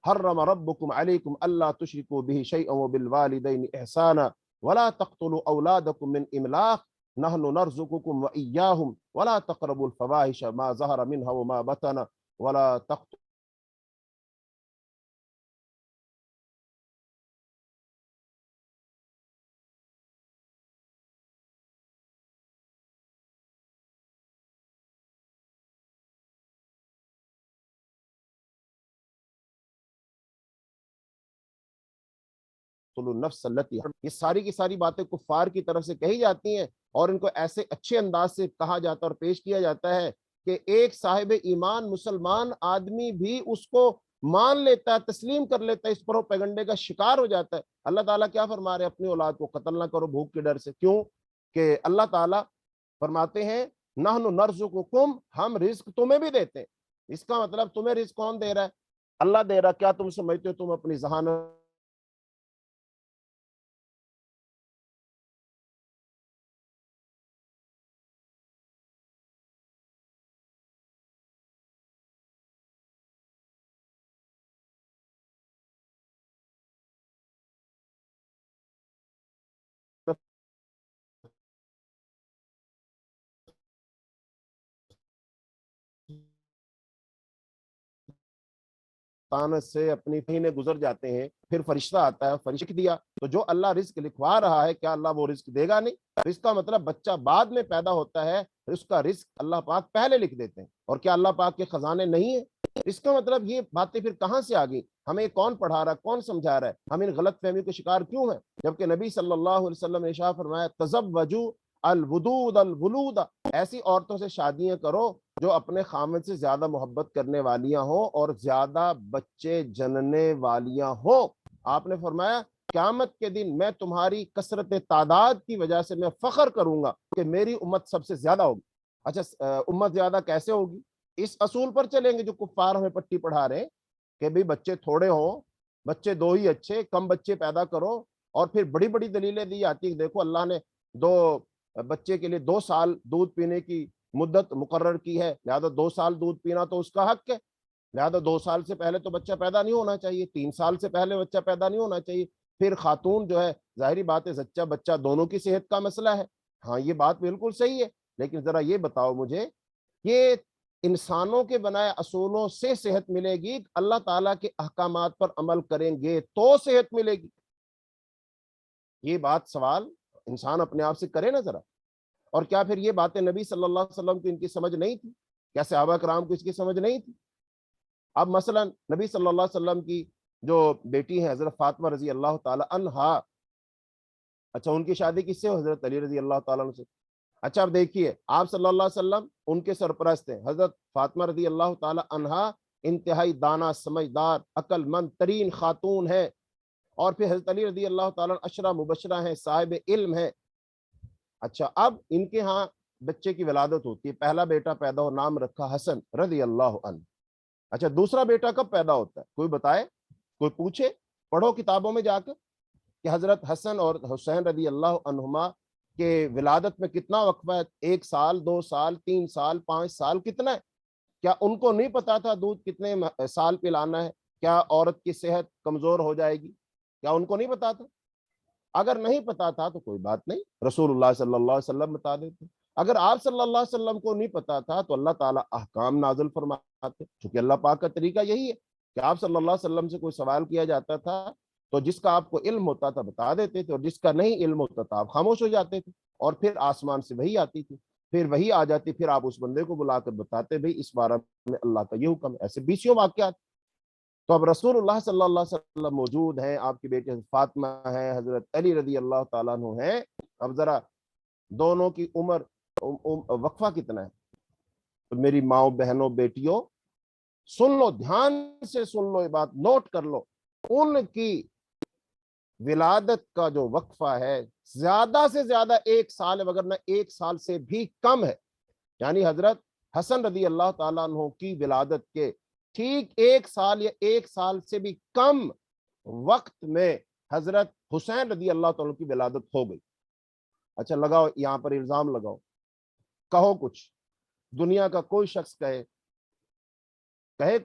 حرم ربکم علیکم اللہ تشرکوا بہ شیئا وبالوالدین احسانا ولا تقتلوا اولادکم من املاق نحن نرزقکم وإیاہم ولا تقربوا الفواحش ما ظہر منها وما بطن ولا تقتلوا النفس التي. یہ ساری کی ساری باتیں کفار کی طرف سے کہی جاتی ہیں اور ان کو ایسے اچھے انداز سے کہا جاتا اور پیش کیا جاتا ہے کہ ایک صاحب ایمان مسلمان آدمی بھی اس کو مان لیتا ہے, تسلیم کر لیتا ہے, اس پروپیگنڈے کا شکار ہو جاتا ہے. اللہ تعالیٰ کیا فرما رہے ہیں, اپنی اولاد کو قتل نہ کرو بھوک کے ڈر سے. کیوں کہ اللہ تعالیٰ فرماتے ہیں نحن نرزقکم, ہم رزق تمہیں بھی دیتے ہیں, اس کا مطلب تمہیں رزق کون دے رہا ہے؟ اللہ دے رہا. کیا تم سمجھتے ہو تم اپنی ذہانت سے اپنی مہینے گزر جاتے ہیں, پھر فرشتہ آتا ہے, فرشتہ دیا تو جو اللہ رزق لکھوا رہا ہے کیا اللہ وہ رزق دے گا نہیں؟ اس کا مطلب بچہ بعد میں پیدا ہوتا ہے, اس کا رزق اللہ پاک پہلے لکھ دیتے ہیں. اور کیا اللہ پاک کے خزانے نہیں ہیں؟ اس کا مطلب یہ باتیں پھر کہاں سے آ گئی؟ ہمیں کون پڑھا رہا ہے, کون سمجھا رہا ہے؟ ہم ان غلط فہمی کے شکار کیوں ہیں؟ جبکہ نبی صلی اللہ علیہ وسلم نے ارشاد فرمایا تزوجوا الودود الولود, ایسی عورتوں سے شادیاں کرو جو اپنے خامد سے زیادہ محبت کرنے والیاں ہوں اور زیادہ بچے جننے والیاں ہوں. آپ نے فرمایا قیامت کے دن میں تمہاری کثرت تعداد کی وجہ سے میں فخر کروں گا کہ میری امت سب سے زیادہ ہوگی. اچھا امت زیادہ کیسے ہوگی؟ اس اصول پر چلیں گے جو کفار ہمیں پٹی پڑھا رہے ہیں کہ بھئی بچے تھوڑے ہوں, بچے دو ہی اچھے, کم بچے پیدا کرو. اور پھر بڑی بڑی دلیلیں دی آتی ہیں, دیکھو اللہ نے دو بچے کے لیے 2 سال دودھ پینے کی مدت مقرر کی ہے, لہذا 2 سال دودھ پینا تو اس کا حق ہے, لہذا 2 سال سے پہلے تو بچہ پیدا نہیں ہونا چاہیے, 3 سال سے پہلے بچہ پیدا نہیں ہونا چاہیے. پھر خاتون جو ہے, ظاہری بات ہے زچہ بچہ دونوں کی صحت کا مسئلہ ہے. ہاں یہ بات بالکل صحیح ہے, لیکن ذرا یہ بتاؤ مجھے, یہ انسانوں کے بنائے اصولوں سے صحت ملے گی, اللہ تعالیٰ کے احکامات پر عمل کریں گے تو صحت ملے گی؟ یہ بات سوال انسان اپنے آپ سے کرے نا ذرا. اور کیا پھر یہ باتیں نبی صلی اللہ علیہ وسلم کی ان کی سمجھ نہیں تھی؟ کیا صحابہ کرام کو اس کی سمجھ نہیں تھی؟ اب مثلا نبی صلی اللہ علیہ وسلم کی جو بیٹی ہے حضرت فاطمہ رضی اللہ تعالی عنہا, اچھا ان کی شادی کس سے؟ حضرت علی رضی اللہ تعالیٰ عنہ سے. اچھا اب دیکھیے, آپ صلی اللہ علیہ وسلم ان کے سرپرست ہیں. حضرت فاطمہ رضی اللہ تعالی عنہا انتہائی دانا, سمجھدار, عقل مند ترین خاتون ہے. اور پھر حضرت علی رضی اللہ تعالیٰ عشرہ مبشرہ ہیں, صاحب علم ہے. اچھا اب ان کے ہاں بچے کی ولادت ہوتی ہے, پہلا بیٹا پیدا ہو, نام رکھا حسن رضی اللہ عنہ. اچھا دوسرا بیٹا کب پیدا ہوتا ہے؟ کوئی بتائے, کوئی پوچھے, پڑھو کتابوں میں جا کر کہ حضرت حسن اور حسین رضی اللہ عنہما کہ ولادت میں کتنا وقفہ ہے, 1 سال, 2 سال, 3 سال, 5 سال, کتنا ہے؟ کیا ان کو نہیں پتا تھا دودھ کتنے سال پلانا ہے؟ کیا عورت کی صحت کمزور ہو جائے گی؟ کیا ان کو نہیں پتا تھا؟ اگر نہیں پتا تھا تو کوئی بات نہیں, رسول اللہ صلی اللہ علیہ وسلم بتا دیتے. اگر آپ صلی اللہ علیہ وسلم کو نہیں پتا تھا تو اللہ تعالیٰ احکام نازل فرماتے, چونکہ اللہ پاک کا طریقہ یہی ہے کہ آپ صلی اللہ علیہ وسلم سے کوئی سوال کیا جاتا تھا تو جس کا آپ کو علم ہوتا تھا بتا دیتے تھے, اور جس کا نہیں علم ہوتا تھا آپ خاموش ہو جاتے تھے. اور پھر آسمان سے وہی آتی تھی, پھر وہی آ جاتی, پھر آپ اس بندے کو بلا کر بتاتے بھئی اس بارے میں اللہ کا یہ حکم ہے. ایسے بیسیوں واقعات. تو اب رسول اللہ صلی اللہ علیہ وسلم موجود ہیں, آپ کی بیٹی فاطمہ ہے, حضرت علی رضی اللہ تعالیٰ عنہ ہیں. اب ذرا دونوں کی عمر وقفہ کتنا ہے؟ تو میری ماؤں, بہنوں, بیٹیوں سن لو, دھیان سے سن لو, یہ بات نوٹ کر لو. ان کی ولادت کا جو وقفہ ہے زیادہ سے زیادہ 1 سال ہے, وگرنہ 1 سال سے بھی کم ہے. یعنی حضرت حسن رضی اللہ تعالیٰ عنہ کی ولادت کے ٹھیک 1 سال یا 1 سال سے بھی کم وقت میں حضرت حسین رضی اللہ تعالیٰ کی ولادت ہو گئی. اچھا لگاؤ یہاں پر الزام لگاؤ, کہو کچھ, دنیا کا کوئی شخص کہے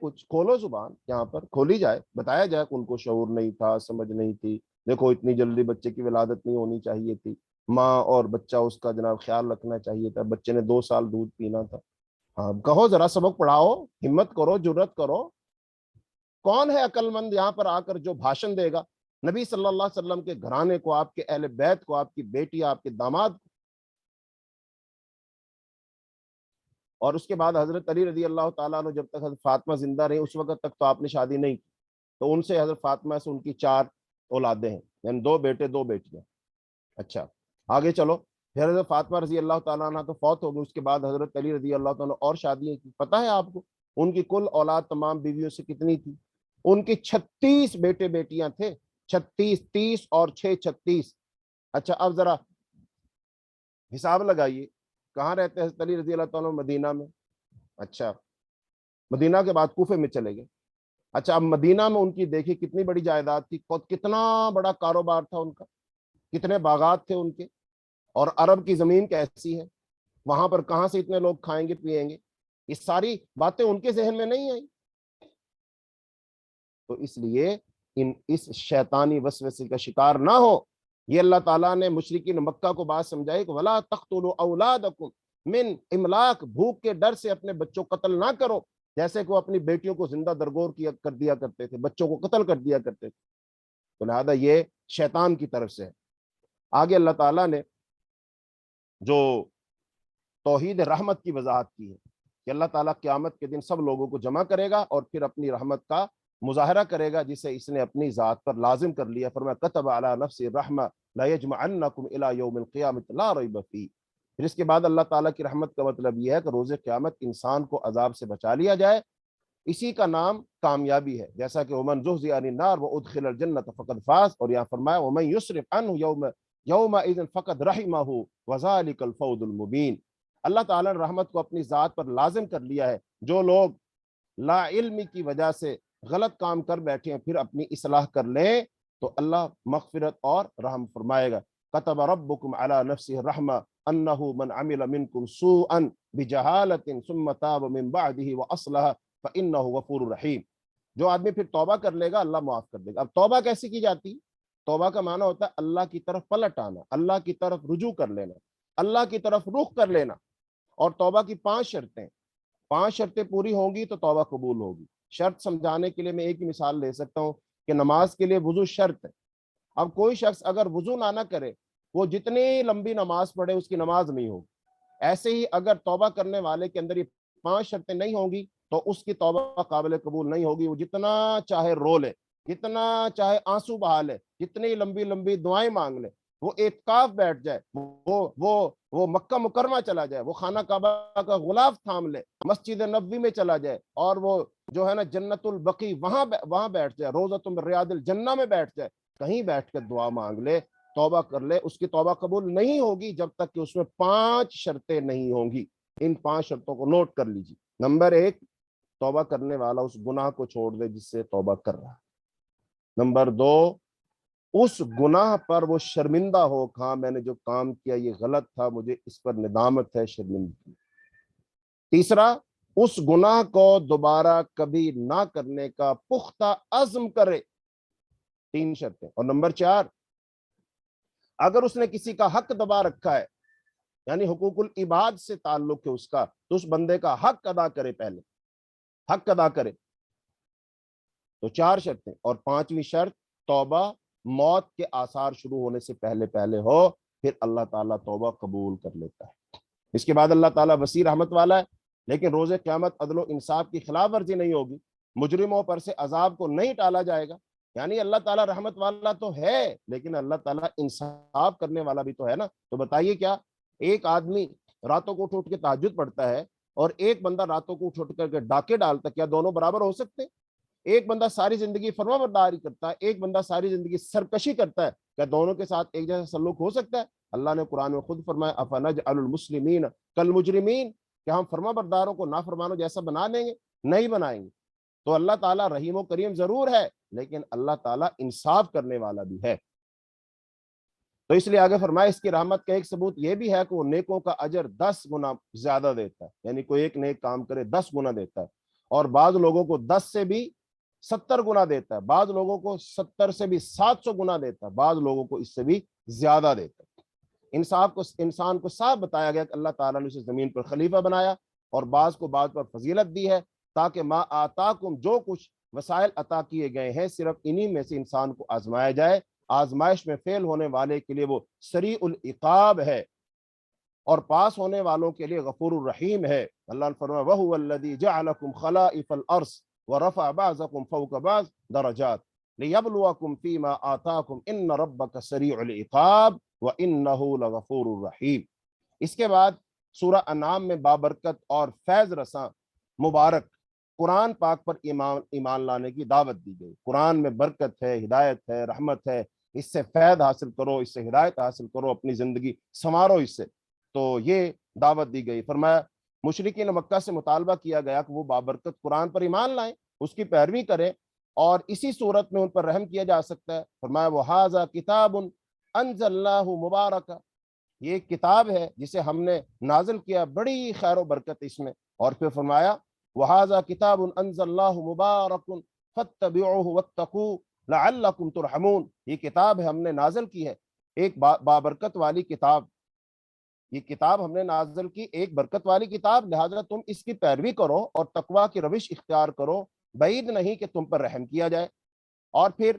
کچھ, کھولو زبان, یہاں پر کھولی جائے, بتایا جائے کہ ان کو شعور نہیں تھا, سمجھ نہیں تھی, دیکھو اتنی جلدی بچے کی ولادت نہیں ہونی چاہیے تھی, ماں اور بچہ اس کا جناب خیال رکھنا چاہیے تھا, بچے نے 2 سال دودھ پینا تھا. ہاں کہو, ذرا سبق پڑھاؤ, ہمت کرو, جرت کرو. کون ہے عقل مند یہاں پر آ کر جو بھاشن دے گا نبی صلی اللہ علیہ وسلم کے گھرانے کو, آپ کے اہل بیت کو, آپ کی بیٹی, آپ کے داماد کو. اور اس کے بعد حضرت علی رضی اللہ تعالیٰ عنہ جب تک حضرت فاطمہ زندہ رہی اس وقت تک تو آپ نے شادی نہیں کی, تو ان سے حضرت فاطمہ سے ان کی 4 اولادیں ہیں, یعنی 2 بیٹے 2 بیٹیاں. اچھا آگے چلو, پھر حضرت فاطمہ رضی اللہ تعالیٰ عنہ تو فوت ہو گئی, اس کے بعد حضرت علی رضی اللہ تعالیٰ اور شادیاں کی. پتہ ہے آپ کو ان کی کل اولاد تمام بیویوں سے کتنی تھی؟ ان کی 36 بیٹے بیٹیاں تھے, 36, 30 اور 6, 36. اچھا اب ذرا حساب لگائیے, کہاں رہتے ہیں حضرت علی رضی اللہ تعالیٰ مدینہ میں. اچھا مدینہ کے بعد کوفے میں چلے گئے. اچھا اب مدینہ میں ان کی دیکھی کتنی بڑی جائیداد تھی, کتنا بڑا کاروبار تھا ان کا, کتنے باغات تھے ان کے, اور عرب کی زمین کیسی ہے, وہاں پر کہاں سے اتنے لوگ کھائیں گے پیئیں گے, یہ ساری باتیں ان کے ذہن میں نہیں آئی. تو اس لیے اس شیطانی وسوسے کا شکار نہ ہو. یہ اللہ تعالیٰ نے مشرکین مکہ کو بات سمجھائی کہ وَلَا تَقْتُلُوا أَوْلَادَكُمْ مِنْ املاق, بھوک کے ڈر سے اپنے بچوں کو قتل نہ کرو, جیسے کہ وہ اپنی بیٹیوں کو زندہ درگور کر دیا کرتے تھے, بچوں کو قتل کر دیا کرتے تھے. تو لہذا یہ شیطان کی طرف سے ہے. آگے اللہ تعالیٰ نے جو توحید رحمت کی وضاحت کی ہے کہ اللہ تعالیٰ قیامت کے دن سب لوگوں کو جمع کرے گا اور پھر اپنی رحمت کا مظاہرہ کرے گا جسے اس نے اپنی ذات پر لازم کر لیا. فرمایا کتب علی نفسہ الرحمہ لیجمعنکم الی یوم القیامۃ لا ریب فیہ. پھر اس کے بعد اللہ تعالیٰ کی رحمت کا مطلب یہ ہے کہ روز قیامت انسان کو عذاب سے بچا لیا جائے. اسی کا نام کامیابی ہے, جیسا کہ ومن زحزح عن النار وادخل الجنۃ فقد فاز, اور یہاں فرمایا ومن یصرف عنہ یومئذ فقد رحمہ وذلک الفوز المبین. اللہ تعالیٰ نے رحمت کو اپنی ذات پر لازم کر لیا ہے. جو لوگ لا علمی کی وجہ سے غلط کام کر بیٹھے ہیں پھر اپنی اصلاح کر لیں تو اللہ مغفرت اور رحم فرمائے گا. کتب ربکم علی نفسہ الرحمہ انہ من عمل منکم سوءا بجہالۃ ثم تاب من بعدہ واصلح فانہ غفور رحیم. جو آدمی پھر توبہ کر لے گا اللہ معاف کر دے گا. اب توبہ کیسے کی جاتی؟ توبہ کا معنی ہوتا ہے اللہ کی طرف پلٹ آنا, اللہ کی طرف رجوع کر لینا, اللہ کی طرف رخ کر لینا. اور توبہ کی 5 شرطیں, 5 شرطیں پوری ہوں گی تو توبہ قبول ہوگی. شرط سمجھانے کے لیے میں ایک ہی مثال لے سکتا ہوں کہ نماز کے لیے وضو شرط ہے. اب کوئی شخص اگر وضو نہ کرے, وہ جتنی لمبی نماز پڑھے اس کی نماز نہیں ہوگی. ایسے ہی اگر توبہ کرنے والے کے اندر یہ 5 شرطیں نہیں ہوں گی تو اس کی توبہ قابل قبول نہیں ہوگی. وہ جتنا چاہے رو لے, جتنا چاہے آنسو بہا لے, جتنی لمبی لمبی دعائیں مانگ لے, وہ اعتکاف بیٹھ جائے, وہ مکہ مکرمہ چلا جائے, وہ خانہ کعبہ کا غلاف تھام لے, مسجد نبوی میں چلا جائے, اور وہ جو ہے نا جنت البقیع وہاں بیٹھ جائے, روضۃ من ریاض الجنہ میں بیٹھ جائے, کہیں بیٹھ کر دعا مانگ لے, توبہ کر لے, اس کی توبہ قبول نہیں ہوگی جب تک کہ اس میں 5 شرطیں نہیں ہوں گی. ان 5 شرطوں کو نوٹ کر لیجیے. نمبر 1, توبہ کرنے والا اس گناہ کو چھوڑ دے جس سے توبہ کر رہا ہے. نمبر 2, اس گناہ پر وہ شرمندہ ہو, ہاں میں نے جو کام کیا یہ غلط تھا, مجھے اس پر ندامت ہے, شرمندگی. تیسرا, اس گناہ کو دوبارہ کبھی نہ کرنے کا پختہ عزم کرے. 3 شرطیں. اور نمبر 4, اگر اس نے کسی کا حق دبا رکھا ہے, یعنی حقوق العباد سے تعلق ہے اس کا, تو اس بندے کا حق ادا کرے, پہلے حق ادا کرے. تو 4 شرطیں. اور 5ویں شرط, توبہ موت کے آثار شروع ہونے سے پہلے ہو, پھر اللہ تعالیٰ توبہ قبول کر لیتا ہے. اس کے بعد اللہ تعالیٰ وسیع رحمت والا ہے, لیکن روز قیامت عدل و انصاف کی خلاف ورزی نہیں ہوگی, مجرموں پر سے عذاب کو نہیں ٹالا جائے گا. یعنی اللہ تعالیٰ رحمت والا تو ہے, لیکن اللہ تعالیٰ انصاف کرنے والا بھی تو ہے نا. تو بتائیے کیا ایک آدمی راتوں کو اٹھ کے تہجد پڑھتا ہے اور ایک بندہ راتوں کو اٹھ کر کے ڈاکے ڈالتا ہے, کیا دونوں برابر ہو سکتے؟ ایک بندہ ساری زندگی فرما برداری کرتا ہے, ایک بندہ ساری زندگی سرکشی کرتا ہے, کیا دونوں کے ساتھ ایک جیسا سلوک ہو سکتا ہے؟ اللہ نے قرآن میں خود فرمایا افنجعل المسلمین کالمجرمین, کہ ہم فرما برداروں کو نافرمانوں جیسا بنا دیں گے؟ نہیں بنائیں گے. تو اللہ تعالیٰ رحیم و کریم ضرور ہے, لیکن اللہ تعالیٰ انصاف کرنے والا بھی ہے. تو اس لیے آگے فرمایا اس کی رحمت کا ایک ثبوت یہ بھی ہے کہ وہ نیکوں کا اجر 10 گنا زیادہ دیتا ہے. یعنی کوئی ایک نیک کام کرے 10 گنا دیتا ہے, اور بعض لوگوں کو 10 سے بھی 70 گنا دیتا ہے, بعض لوگوں کو 70 سے بھی 700 گنا دیتا ہے, بعض لوگوں کو اس سے بھی زیادہ دیتا ہے. انسان کو صاف بتایا گیا کہ اللہ تعالیٰ نے اسے زمین پر خلیفہ بنایا اور بعض کو بعض پر فضیلت دی ہے, تاکہ ما آتاکم, جو کچھ وسائل عطا کیے گئے ہیں صرف انہی میں سے انسان کو آزمایا جائے. آزمائش میں فیل ہونے والے کے لیے وہ سریع العقاب ہے, اور پاس ہونے والوں کے لیے غفور الرحیم ہے. اللہ نے فرمایا وَهُوَ الَّذِي جَعَلَكُمْ خَلَائِفَ الْأَرْضِ وَرَفَعَ بَعْضَكُمْ فَوْقَ بَعْضٍ دَرَجَاتٍ لِيَبْلُوَكُمْ فِي مَا آتَاكُمْ إِنَّ رَبَّكَ سَرِيعُ الْعِقَابِ وَإِنَّهُ لَغَفُورٌ رَحِيمٌ. اس کے بعد سورہ انعام میں بابرکت اور فیض رساں مبارک قرآن پاک پر ایمان لانے کی دعوت دی گئی. قرآن میں برکت ہے, ہدایت ہے, رحمت ہے, اس سے فیض حاصل کرو, اس سے ہدایت حاصل کرو, اپنی زندگی سنوارو اس سے. تو یہ دعوت دی گئی. فرمایا مشرکین مکہ سے مطالبہ کیا گیا کہ وہ بابرکت قرآن پر ایمان لائیں، اس کی پیروی کریں، اور اسی صورت میں ان پر رحم کیا جا سکتا ہے۔ فرمایا وَهَذَا كِتَابٌ أَنزَلْنَاهُ مُبَارَكًا، یہ ایک کتاب ہے جسے ہم نے نازل کیا، بڑی خیر و برکت اس میں۔ اور پھر فرمایا وَهَذَا كِتَابٌ أَنزَلْنَاهُ مُبَارَكٌ فَاتَّبِعُوهُ وَاتَّقُوا لَعَلَّكُمْ تُرْحَمُونَ، یہ کتاب ہے ہم نے نازل کی ہے، ایک بابرکت والی کتاب، یہ کتاب ہم نے نازل کی ایک برکت والی کتاب، لہذا تم اس کی پیروی کرو اور تقوی کی روش اختیار کرو، بعید نہیں کہ تم پر رحم کیا جائے۔ اور پھر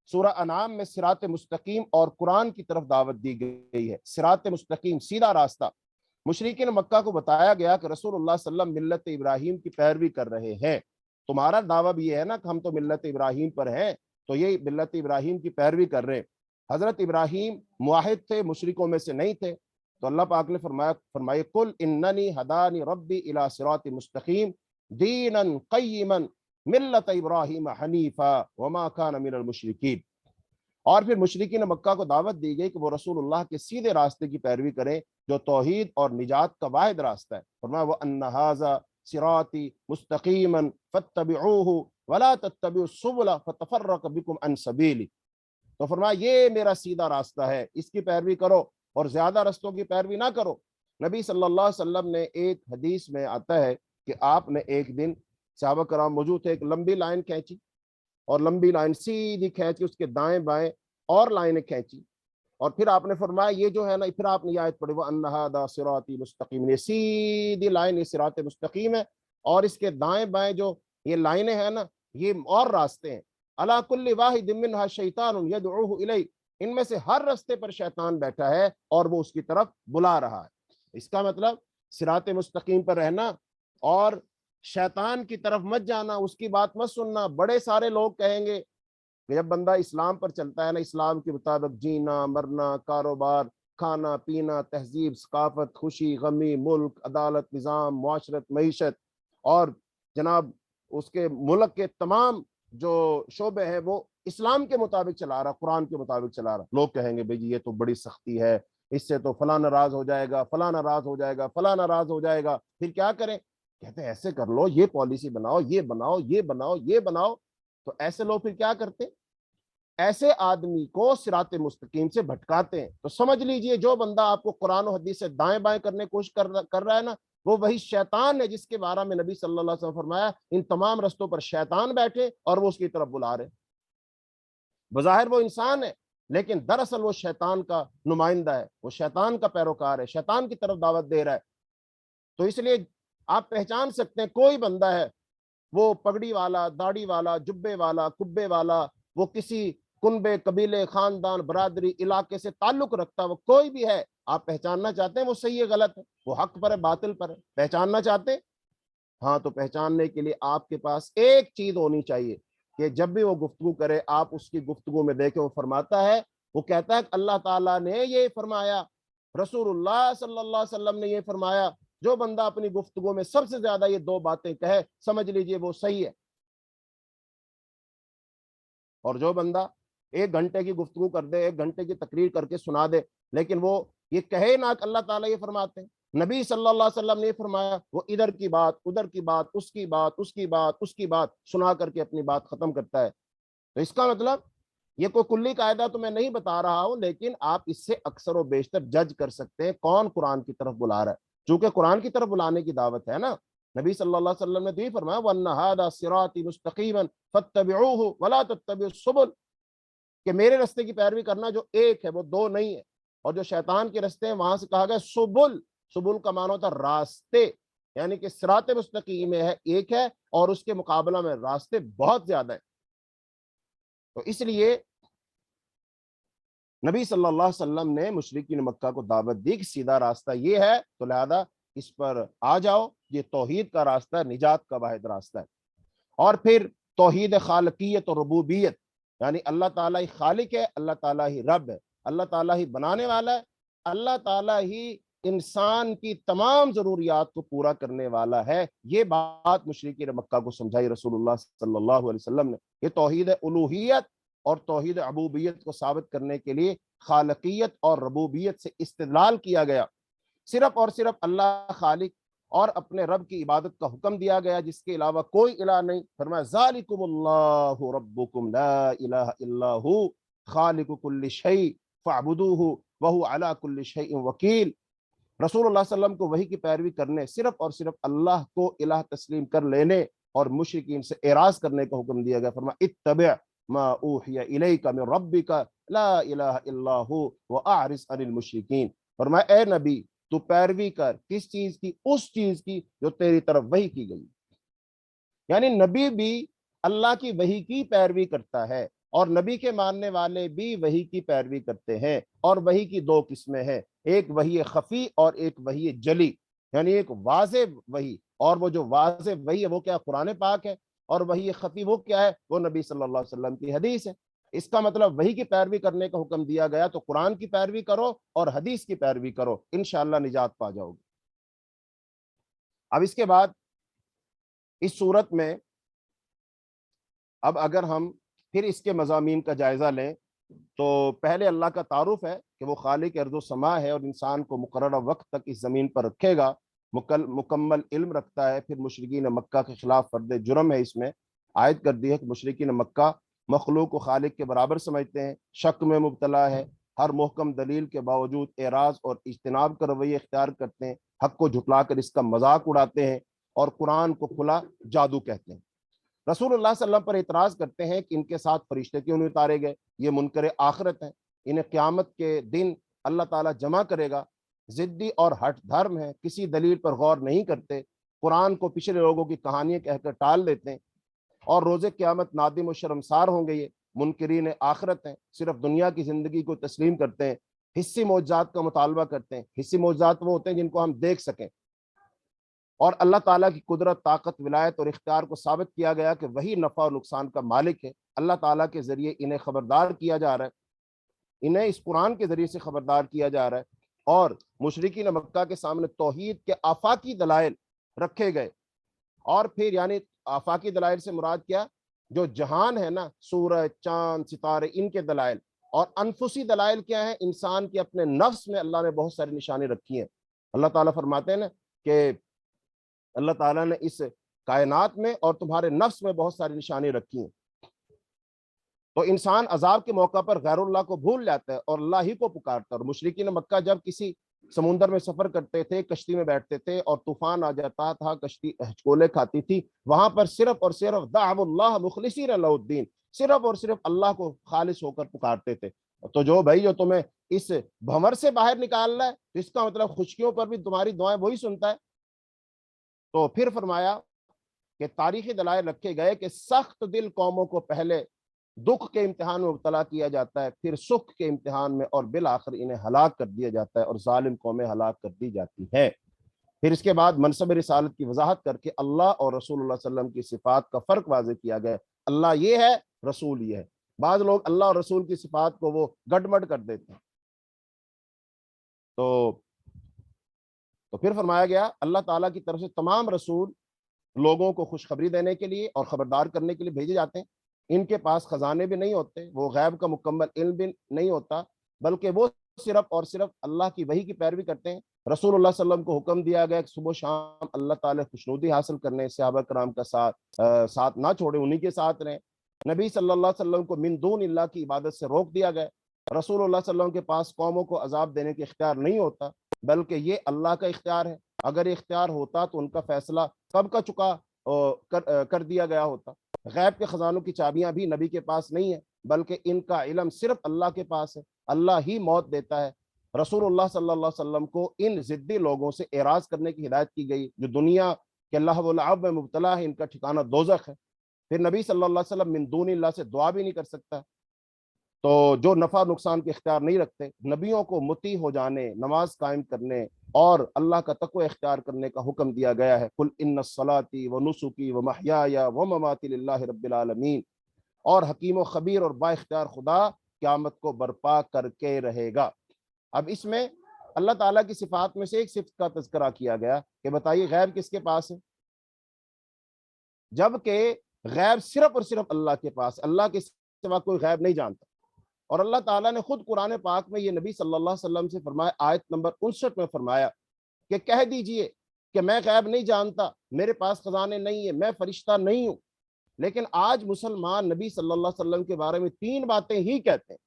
سورہ انعام میں صراط مستقیم اور قرآن کی طرف دعوت دی گئی ہے۔ صراط مستقیم سیدھا راستہ، مشرکین مکہ کو بتایا گیا کہ رسول اللہ صلی اللہ علیہ وسلم ملت ابراہیم کی پیروی کر رہے ہیں، تمہارا دعویٰ بھی یہ ہے نا کہ ہم تو ملت ابراہیم پر ہیں، تو یہ ملت ابراہیم کی پیروی کر رہے ہیں۔ حضرت ابراہیم موحد تھے، مشرکوں میں سے نہیں تھے، تو اللہ پاک نے فرمایا قل اننی ہدانی ربی الی صراط مستقیم دینا قیما ملت ابراہیم حنیفا وما کان من المشرکین۔ اور پھر مشرکین مکہ کو دعوت دی گئی کہ وہ رسول اللہ کے سیدھے راستے کی پیروی کریں جو توحید اور نجات کا واحد راستہ ہے۔ فرمایا وَأَنَّ هَذَا صِرَاطِي مُسْتَقِيمًا فَاتَّبِعُوهُ وَلَا تَتَّبِعُوا السُّبُلَ فَتَفَرَّقَ بِكُمْ عَنْ سَبِيلِهِ، تو فرمایا یہ میرا سیدھا راستہ ہے، اس کی پیروی کرو اور زیادہ رستوں کی پیروی نہ کرو۔ نبی صلی اللہ علیہ وسلم نے ایک حدیث میں آتا ہے کہ آپ نے ایک دن، صحابہ کرام موجود تھے، ایک لمبی لائن کھینچی، اور لمبی لائن سیدھی کھینچ کے اس کے دائیں بائیں اور لائنیں کھینچی، اور پھر آپ نے فرمایا یہ جو ہے نا، پھر آپ نے یہ آیت پڑھی وَأَنَّ هَذَا صِرَاطِي مُسْتَقِيمٌ، یہ سیدھی لائن یہ صراط مستقیم ہے، اور اس کے دائیں بائیں جو یہ لائنیں ہیں نا، یہ اور راستے ہیں۔ عَلَىٰ كُلِّ وَاحِدٍ مِّنْهَا شَيْطَانٌ يَدْعُوهُ إِلَيْهِ، ان میں سے ہر رستے پر شیطان بیٹھا ہے اور وہ اس کی طرف بلا رہا ہے۔ اس کا مطلب صراط مستقیم پر رہنا اور شیطان کی طرف مت جانا، اس کی بات مت سننا۔ بڑے سارے لوگ کہیں گے کہ جب بندہ اسلام پر چلتا ہے نا، اسلام کے مطابق جینا مرنا، کاروبار، کھانا پینا، تہذیب، ثقافت، خوشی غمی، ملک، عدالت، نظام، معاشرت، معیشت، اور جناب اس کے ملک کے تمام جو شعبے ہیں وہ اسلام کے مطابق چلا رہا، قرآن کے مطابق چلا رہا۔ لوگ کہیں گے بھئی جی یہ تو بڑی سختی ہے، اس سے تو فلاں ناراض ہو جائے گا، فلاں ناراض ہو جائے گا، فلاں ناراض ہو جائے گا، پھر کیا کریں؟ کہتے ہیں ایسے کر لو، یہ پالیسی بناؤ، یہ بناؤ، یہ بناؤ، یہ بناؤ۔ تو ایسے لوگ پھر کیا کرتے؟ ایسے آدمی کو صراط مستقیم سے بھٹکاتے ہیں۔ تو سمجھ لیجئے جو بندہ آپ کو قرآن و حدیث سے دائیں بائیں کرنے کی کوشش کر رہا ہے نا، وہ وہی شیطان ہے جس کے بارے میں نبی صلی اللہ علیہ وسلم فرمایا ان تمام رستوں پر شیطان بیٹھے اور وہ اس کی طرف بلا رہے۔ بظاہر وہ انسان ہے لیکن دراصل وہ شیطان کا نمائندہ ہے، وہ شیطان کا پیروکار ہے، شیطان کی طرف دعوت دے رہا ہے۔ تو اس لیے آپ پہچان سکتے ہیں کوئی بندہ ہے وہ پگڑی والا، داڑھی والا، جبے والا، کبے والا، وہ کسی کنبے، قبیلے، خاندان، برادری، علاقے سے تعلق رکھتا، وہ کوئی بھی ہے، آپ پہچاننا چاہتے ہیں وہ صحیح ہے غلط ہے، وہ حق پر ہے باطل پر ہے، پہچاننا چاہتے ہیں؟ ہاں، تو پہچاننے کے لیے آپ کے پاس ایک چیز ہونی چاہیے کہ جب بھی وہ گفتگو کرے آپ اس کی گفتگو میں دیکھیں، وہ فرماتا ہے، وہ کہتا ہے کہ اللہ تعالیٰ نے یہ فرمایا، رسول اللہ صلی اللہ علیہ وسلم نے یہ فرمایا۔ جو بندہ اپنی گفتگو میں سب سے زیادہ یہ دو باتیں کہے، سمجھ لیجئے وہ صحیح ہے۔ اور جو بندہ 1 گھنٹے کی گفتگو کر دے، 1 گھنٹے کی تقریر کر کے سنا دے، لیکن وہ یہ کہے نہ کہ اللہ تعالیٰ یہ فرماتے ہیں، نبی صلی اللہ علیہ وسلم نے یہ فرمایا، وہ ادھر کی بات، ادھر کی بات، اس کی بات، اس کی بات، اس کی بات سنا کر کے اپنی بات ختم کرتا ہے۔ تو اس کا مطلب یہ کوئی کلی قاعدہ تو میں نہیں بتا رہا ہوں، لیکن آپ اس سے اکثر و بیشتر جج کر سکتے ہیں کون قرآن کی طرف بلا رہا ہے، چونکہ قرآن کی طرف بلانے کی دعوت ہے نا۔ نبی صلی اللہ علیہ وسلم نے تو یہ فرمایا وَأَنَّ هَذَا صِرَاطِي مُسْتَقِيمًا فَاتَّبِعُوهُ وَلَا تَتَّبِعُوا السُّبُلَ، کہ میرے رستے کی پیروی کرنا جو ایک ہے وہ دو نہیں ہے، اور جو شیطان کے رستے ہیں وہاں سے کہا گیا سبل، سبل کا معنی ہوتا ہے راستے، یعنی کہ صراط مستقیم ہے ایک ہے اور اس کے مقابلہ میں راستے بہت زیادہ ہیں۔ تو اس لیے نبی صلی اللہ علیہ وسلم نے مشرکین مکہ کو دعوت دی کہ سیدھا راستہ یہ ہے، تو لہذا اس پر آ جاؤ، یہ توحید کا راستہ ہے، نجات کا واحد راستہ ہے۔ اور پھر توحید خالقیت اور ربوبیت، یعنی اللہ تعالیٰ ہی خالق ہے، اللہ تعالیٰ ہی رب ہے، اللہ تعالیٰ ہی بنانے والا ہے، اللہ تعالیٰ ہی انسان کی تمام ضروریات کو پورا کرنے والا ہے۔ یہ بات مشرکین مکہ کو سمجھائی رسول اللہ صلی اللہ علیہ وسلم نے۔ یہ توحید الوہیت اور توحید عبودیت کو ثابت کرنے کے لیے خالقیت اور ربوبیت سے استدلال کیا گیا۔ صرف اور صرف اللہ خالق اور اپنے رب کی عبادت کا حکم دیا گیا جس کے علاوہ کوئی الہ نہیں. فرمایا ذالکم اللہ ربکم لا الہ الا ہو خالق کل شیء فاعبدوہ وہو علی کل شیء وکیل. رسول اللہ صلی اللہ علیہ وسلم کو وحی کی پیروی کرنے، صرف اور صرف اللہ کو الہ تسلیم کر لینے اور مشرکین سے اعراض کرنے کا حکم دیا گیا. فرمایا اتبع ما اوحی الیک من ربک لا الہ الا ہو واعرض عن المشرکین. فرمایا اے نبی تو پیروی کر کس چیز کی؟ اس چیز کی جو تیری طرف وحی کی گئی. یعنی نبی بھی اللہ کی وحی کی پیروی کرتا ہے اور نبی کے ماننے والے بھی وحی کی پیروی کرتے ہیں. اور وحی کی دو قسمیں ہیں، ایک وحی خفی اور ایک وحی جلی. یعنی ایک واضح وحی، اور وہ جو واضح وحی ہے وہ کیا؟ قرآن پاک ہے. اور وحی خفی وہ کیا ہے؟ وہ نبی صلی اللہ علیہ وسلم کی حدیث ہے. اس کا مطلب وحی کی پیروی کرنے کا حکم دیا گیا تو قرآن کی پیروی کرو اور حدیث کی پیروی کرو، انشاءاللہ نجات پا جاؤ گے. اب اس کے بعد اس صورت میں اب اگر ہم پھر اس کے مضامین کا جائزہ لیں تو پہلے اللہ کا تعارف ہے کہ وہ خالق ارض و سما ہے اور انسان کو مقررہ وقت تک اس زمین پر رکھے گا، مکمل علم رکھتا ہے. پھر مشرکین مکہ کے خلاف فرد جرم ہے. اس میں آیت کر دی ہے کہ مشرکین مکہ مخلوق کو خالق کے برابر سمجھتے ہیں، شک میں مبتلا ہے، ہر محکم دلیل کے باوجود اعراض اور اجتناب کا رویہ اختیار کرتے ہیں، حق کو جھٹلا کر اس کا مذاق اڑاتے ہیں اور قرآن کو کھلا جادو کہتے ہیں. رسول اللہ صلی اللہ علیہ وسلم پر اعتراض کرتے ہیں کہ ان کے ساتھ فرشتے کیوں نہیں اتارے گئے، یہ منکر آخرت ہیں، انہیں قیامت کے دن اللہ تعالیٰ جمع کرے گا. ضدی اور ہٹ دھرم ہے، کسی دلیل پر غور نہیں کرتے، قرآن کو پچھلے لوگوں کی کہانیاں کہہ کر ٹال دیتے ہیں اور روز قیامت نادم و شرمسار ہوں گے. یہ منکرین آخرت ہیں، صرف دنیا کی زندگی کو تسلیم کرتے ہیں، حصی معجزات کا مطالبہ کرتے ہیں. حصی معجزات وہ ہوتے ہیں جن کو ہم دیکھ سکیں، اور اللہ تعالیٰ کی قدرت، طاقت، ولایت اور اختیار کو ثابت کیا گیا کہ وہی نفع اور نقصان کا مالک ہے. اللہ تعالیٰ کے ذریعے انہیں خبردار کیا جا رہا ہے، انہیں اس قرآن کے ذریعے سے خبردار کیا جا رہا ہے. اور مشرکین مکہ کے سامنے توحید کے آفاقی دلائل رکھے گئے. اور پھر یعنی آفاقی دلائل سے مراد کیا؟ جو جہان ہے نا، سورج، چاند، ستارے، ان کے دلائل. اور انفسی دلائل کیا ہے؟ انسان کے اپنے نفس میں اللہ نے بہت ساری نشانی رکھی ہیں. اللہ تعالیٰ فرماتے ہیں نا کہ اللہ تعالیٰ نے اس کائنات میں اور تمہارے نفس میں بہت ساری نشانی رکھی ہیں. تو انسان عذاب کے موقع پر غیر اللہ کو بھول جاتا ہے اور اللہ ہی کو پکارتا ہے. اور مشرکین مکہ جب کسی سمندر میں سفر کرتے تھے، کشتی میں بیٹھتے تھے اور طوفان آ جاتا تھا، کشتی ہچکولے کھاتی تھی، وہاں پر صرف اور صرف دعوا اللہ مخلصین لہ الدین، صرف اور صرف اللہ کو خالص ہو کر پکارتے تھے. تو جو بھائی جو تمہیں اس بھنور سے باہر نکالنا ہے تو اس کا مطلب خشکیوں پر بھی تمہاری دعائیں وہی سنتا ہے. تو پھر فرمایا کہ تاریخی دلائل رکھے گئے کہ سخت دل قوموں کو پہلے دکھ کے امتحان میں مبتلا کیا جاتا ہے، پھر سکھ کے امتحان میں، اور بالآخر انہیں ہلاک کر دیا جاتا ہے اور ظالم قومیں ہلاک کر دی جاتی ہیں. پھر اس کے بعد منصب رسالت کی وضاحت کر کے اللہ اور رسول اللہ صلی اللہ علیہ وسلم کی صفات کا فرق واضح کیا گیا. اللہ یہ ہے، رسول یہ ہے. بعض لوگ اللہ اور رسول کی صفات کو وہ گڈمڈ کر دیتے ہیں. تو پھر فرمایا گیا اللہ تعالیٰ کی طرف سے تمام رسول لوگوں کو خوشخبری دینے کے لیے اور خبردار کرنے کے لیے بھیجے جاتے ہیں. ان کے پاس خزانے بھی نہیں ہوتے، وہ غیب کا مکمل علم بھی نہیں ہوتا، بلکہ وہ صرف اور صرف اللہ کی وحی کی پیروی کرتے ہیں. رسول اللہ صلی اللہ علیہ وسلم کو حکم دیا گیا کہ صبح و شام اللہ تعالیٰ خوشنودی حاصل کرنے، صحابہ کرام کا ساتھ نہ چھوڑے، انہی کے ساتھ رہیں. نبی صلی اللہ علیہ وسلم کو من دون اللہ کی عبادت سے روک دیا گیا. رسول اللہ صلی اللہ علیہ وسلم کے پاس قوموں کو عذاب دینے کے اختیار نہیں ہوتا، بلکہ یہ اللہ کا اختیار ہے. اگر یہ اختیار ہوتا تو ان کا فیصلہ کب کا چکا کر دیا گیا ہوتا. غیب کے خزانوں کی چابیاں بھی نبی کے پاس نہیں ہیں، بلکہ ان کا علم صرف اللہ کے پاس ہے. اللہ ہی موت دیتا ہے. رسول اللہ صلی اللہ علیہ وسلم کو ان ضدی لوگوں سے اعراض کرنے کی ہدایت کی گئی جو دنیا کے لہو و لعب میں مبتلا ہے، ان کا ٹھکانہ دوزخ ہے. پھر نبی صلی اللہ علیہ وسلم من دون اللہ سے دعا بھی نہیں کر سکتا. تو جو نفع نقصان کے اختیار نہیں رکھتے، نبیوں کو مطیع ہو جانے، نماز قائم کرنے اور اللہ کا تقوی اختیار کرنے کا حکم دیا گیا ہے. قل ان صلاتي ونسكي ومحياي ومماتي لله رب العالمین. اور حکیم و خبیر اور با اختیار خدا قیامت کو برپا کر کے رہے گا. اب اس میں اللہ تعالیٰ کی صفات میں سے ایک صفت کا تذکرہ کیا گیا کہ بتائیے غیب کس کے پاس ہے؟ جبکہ غیب صرف اور صرف اللہ کے پاس، اللہ کے سوا کوئی غیب نہیں جانتا. اور اللہ تعالیٰ نے خود قرآن پاک میں یہ نبی صلی اللہ علیہ وسلم سے فرمایا، آیت نمبر 59 میں فرمایا کہ کہہ دیجئے کہ میں غیب نہیں جانتا، میرے پاس خزانے نہیں ہیں، میں فرشتہ نہیں ہوں۔ لیکن آج مسلمان نبی صلی اللہ علیہ وسلم کے بارے میں 3 باتیں ہی کہتے ہیں۔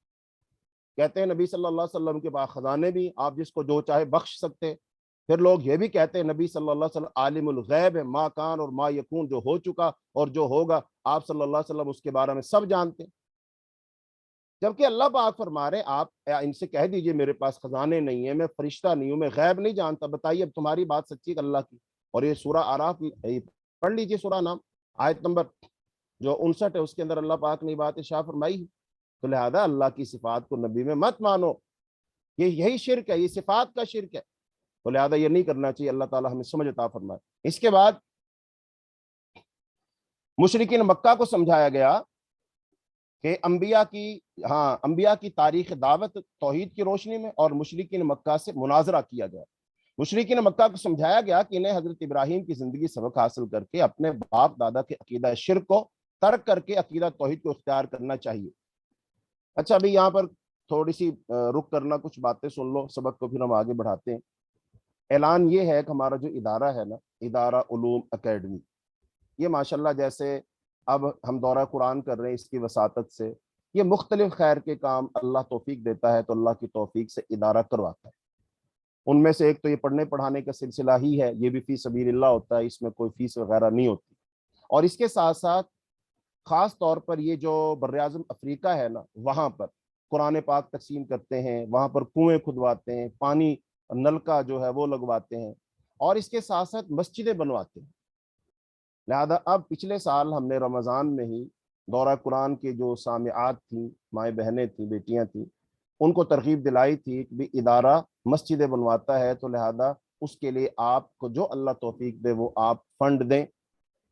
کہتے ہیں نبی صلی اللہ علیہ وسلم کے پاس خزانے بھی، آپ جس کو جو چاہے بخش سکتے ہیں۔ پھر لوگ یہ بھی کہتے ہیں نبی صلی اللہ علیہ وسلم عالم الغیب ہے، ما کان اور ما یکون، جو ہو چکا اور جو ہوگا آپ صلی اللہ علیہ وسلم اس کے بارے میں سب جانتے ہیں۔ جبکہ اللہ پاک فرما رہے ہیں آپ ان سے کہہ دیجئے میرے پاس خزانے نہیں ہیں، میں فرشتہ نہیں ہوں، میں غیب نہیں جانتا، بتائیے اب تمہاری بات سچی ہے اللہ کی۔ اور یہ سورہ اعراف پڑھ لیجئے، سورہ نام آیت نمبر جو 59 ہے، اس کے اندر اللہ پاک نے بات ارشاد فرمائی ہے۔ تو لہذا اللہ کی صفات کو نبی میں مت مانو، یہی شرک ہے، یہ صفات کا شرک ہے۔ تو لہذا یہ نہیں کرنا چاہیے، اللہ تعالی ہمیں سمجھ عطا فرمائے۔ اس کے بعد مشرکین مکہ کو سمجھایا گیا کہ انبیاء کی تاریخ دعوت توحید کی روشنی میں، اور مشرکین مکہ سے مناظرہ کیا گیا۔ مشرکین مکہ کو سمجھایا گیا کہ انہیں حضرت ابراہیم کی زندگی سبق حاصل کر کے اپنے باپ دادا کے عقیدہ شرک کو ترک کر کے عقیدہ توحید کو اختیار کرنا چاہیے۔ اچھا، ابھی یہاں پر تھوڑی سی رک کرنا، کچھ باتیں سن لو، سبق کو پھر ہم آگے بڑھاتے ہیں۔ اعلان یہ ہے کہ ہمارا جو ادارہ ہے نا، ادارہ علوم اکیڈمی، یہ ماشاءاللہ جیسے اب ہم دورہ قرآن کر رہے ہیں اس کی وساطت سے، یہ مختلف خیر کے کام اللہ توفیق دیتا ہے تو اللہ کی توفیق سے ادارہ کرواتا ہے۔ ان میں سے ایک تو یہ پڑھنے پڑھانے کا سلسلہ ہی ہے، یہ بھی فی سبیل اللہ ہوتا ہے، اس میں کوئی فیس وغیرہ نہیں ہوتی۔ اور اس کے ساتھ ساتھ خاص طور پر یہ جو براعظم افریقہ ہے نا، وہاں پر قرآن پاک تقسیم کرتے ہیں، وہاں پر کنویں کھدواتے ہیں، پانی نل کا جو ہے وہ لگواتے ہیں، اور اس کے ساتھ ساتھ مسجدیں بنواتے ہیں۔ لہذا اب پچھلے سال ہم نے رمضان میں ہی دورہ قرآن کے جو سامعات تھیں، مائیں بہنیں تھیں، بیٹیاں تھیں، ان کو ترغیب دلائی تھی کہ بھی ادارہ مسجدیں بنواتا ہے تو لہذا اس کے لیے آپ کو جو اللہ توفیق دے وہ آپ فنڈ دیں۔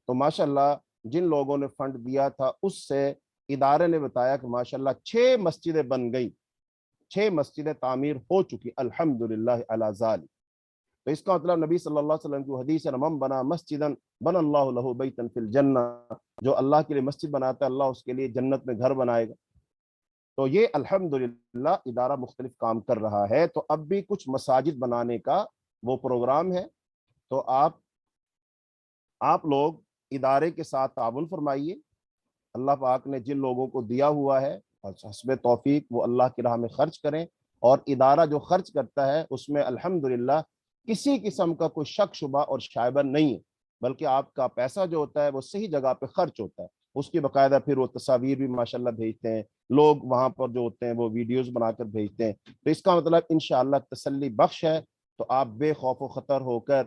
تو ماشاءاللہ جن لوگوں نے فنڈ دیا تھا اس سے ادارے نے بتایا کہ ماشاءاللہ 6 مسجدیں بن گئی، 6 مسجدیں تعمیر ہو چکی، الحمدللہ علی ذالک۔ تو اس کا مطلب نبی صلی اللہ علیہ وسلم کی حدیث ہے، من بنا مسجدا بنا اللہ لہ بیتا فی الجنہ، جو اللہ کے لیے مسجد بناتا ہے اللہ اس کے لیے جنت میں گھر بنائے گا۔ تو یہ الحمدللہ ادارہ مختلف کام کر رہا ہے۔ تو اب بھی کچھ مساجد بنانے کا وہ پروگرام ہے، تو آپ لوگ ادارے کے ساتھ تعاون فرمائیے۔ اللہ پاک نے جن لوگوں کو دیا ہوا ہے حسب توفیق وہ اللہ کی راہ میں خرچ کریں، اور ادارہ جو خرچ کرتا ہے اس میں الحمدللہ کسی قسم کا کوئی شک شبہ اور شائبہ نہیں ہے، بلکہ آپ کا پیسہ جو ہوتا ہے وہ صحیح جگہ پہ خرچ ہوتا ہے۔ اس کی باقاعدہ پھر وہ تصاویر بھی ماشاءاللہ بھیجتے ہیں لوگ، وہاں پر جو ہوتے ہیں وہ ویڈیوز بنا کر بھیجتے ہیں۔ تو اس کا مطلب انشاءاللہ تسلی بخش ہے۔ تو آپ بے خوف و خطر ہو کر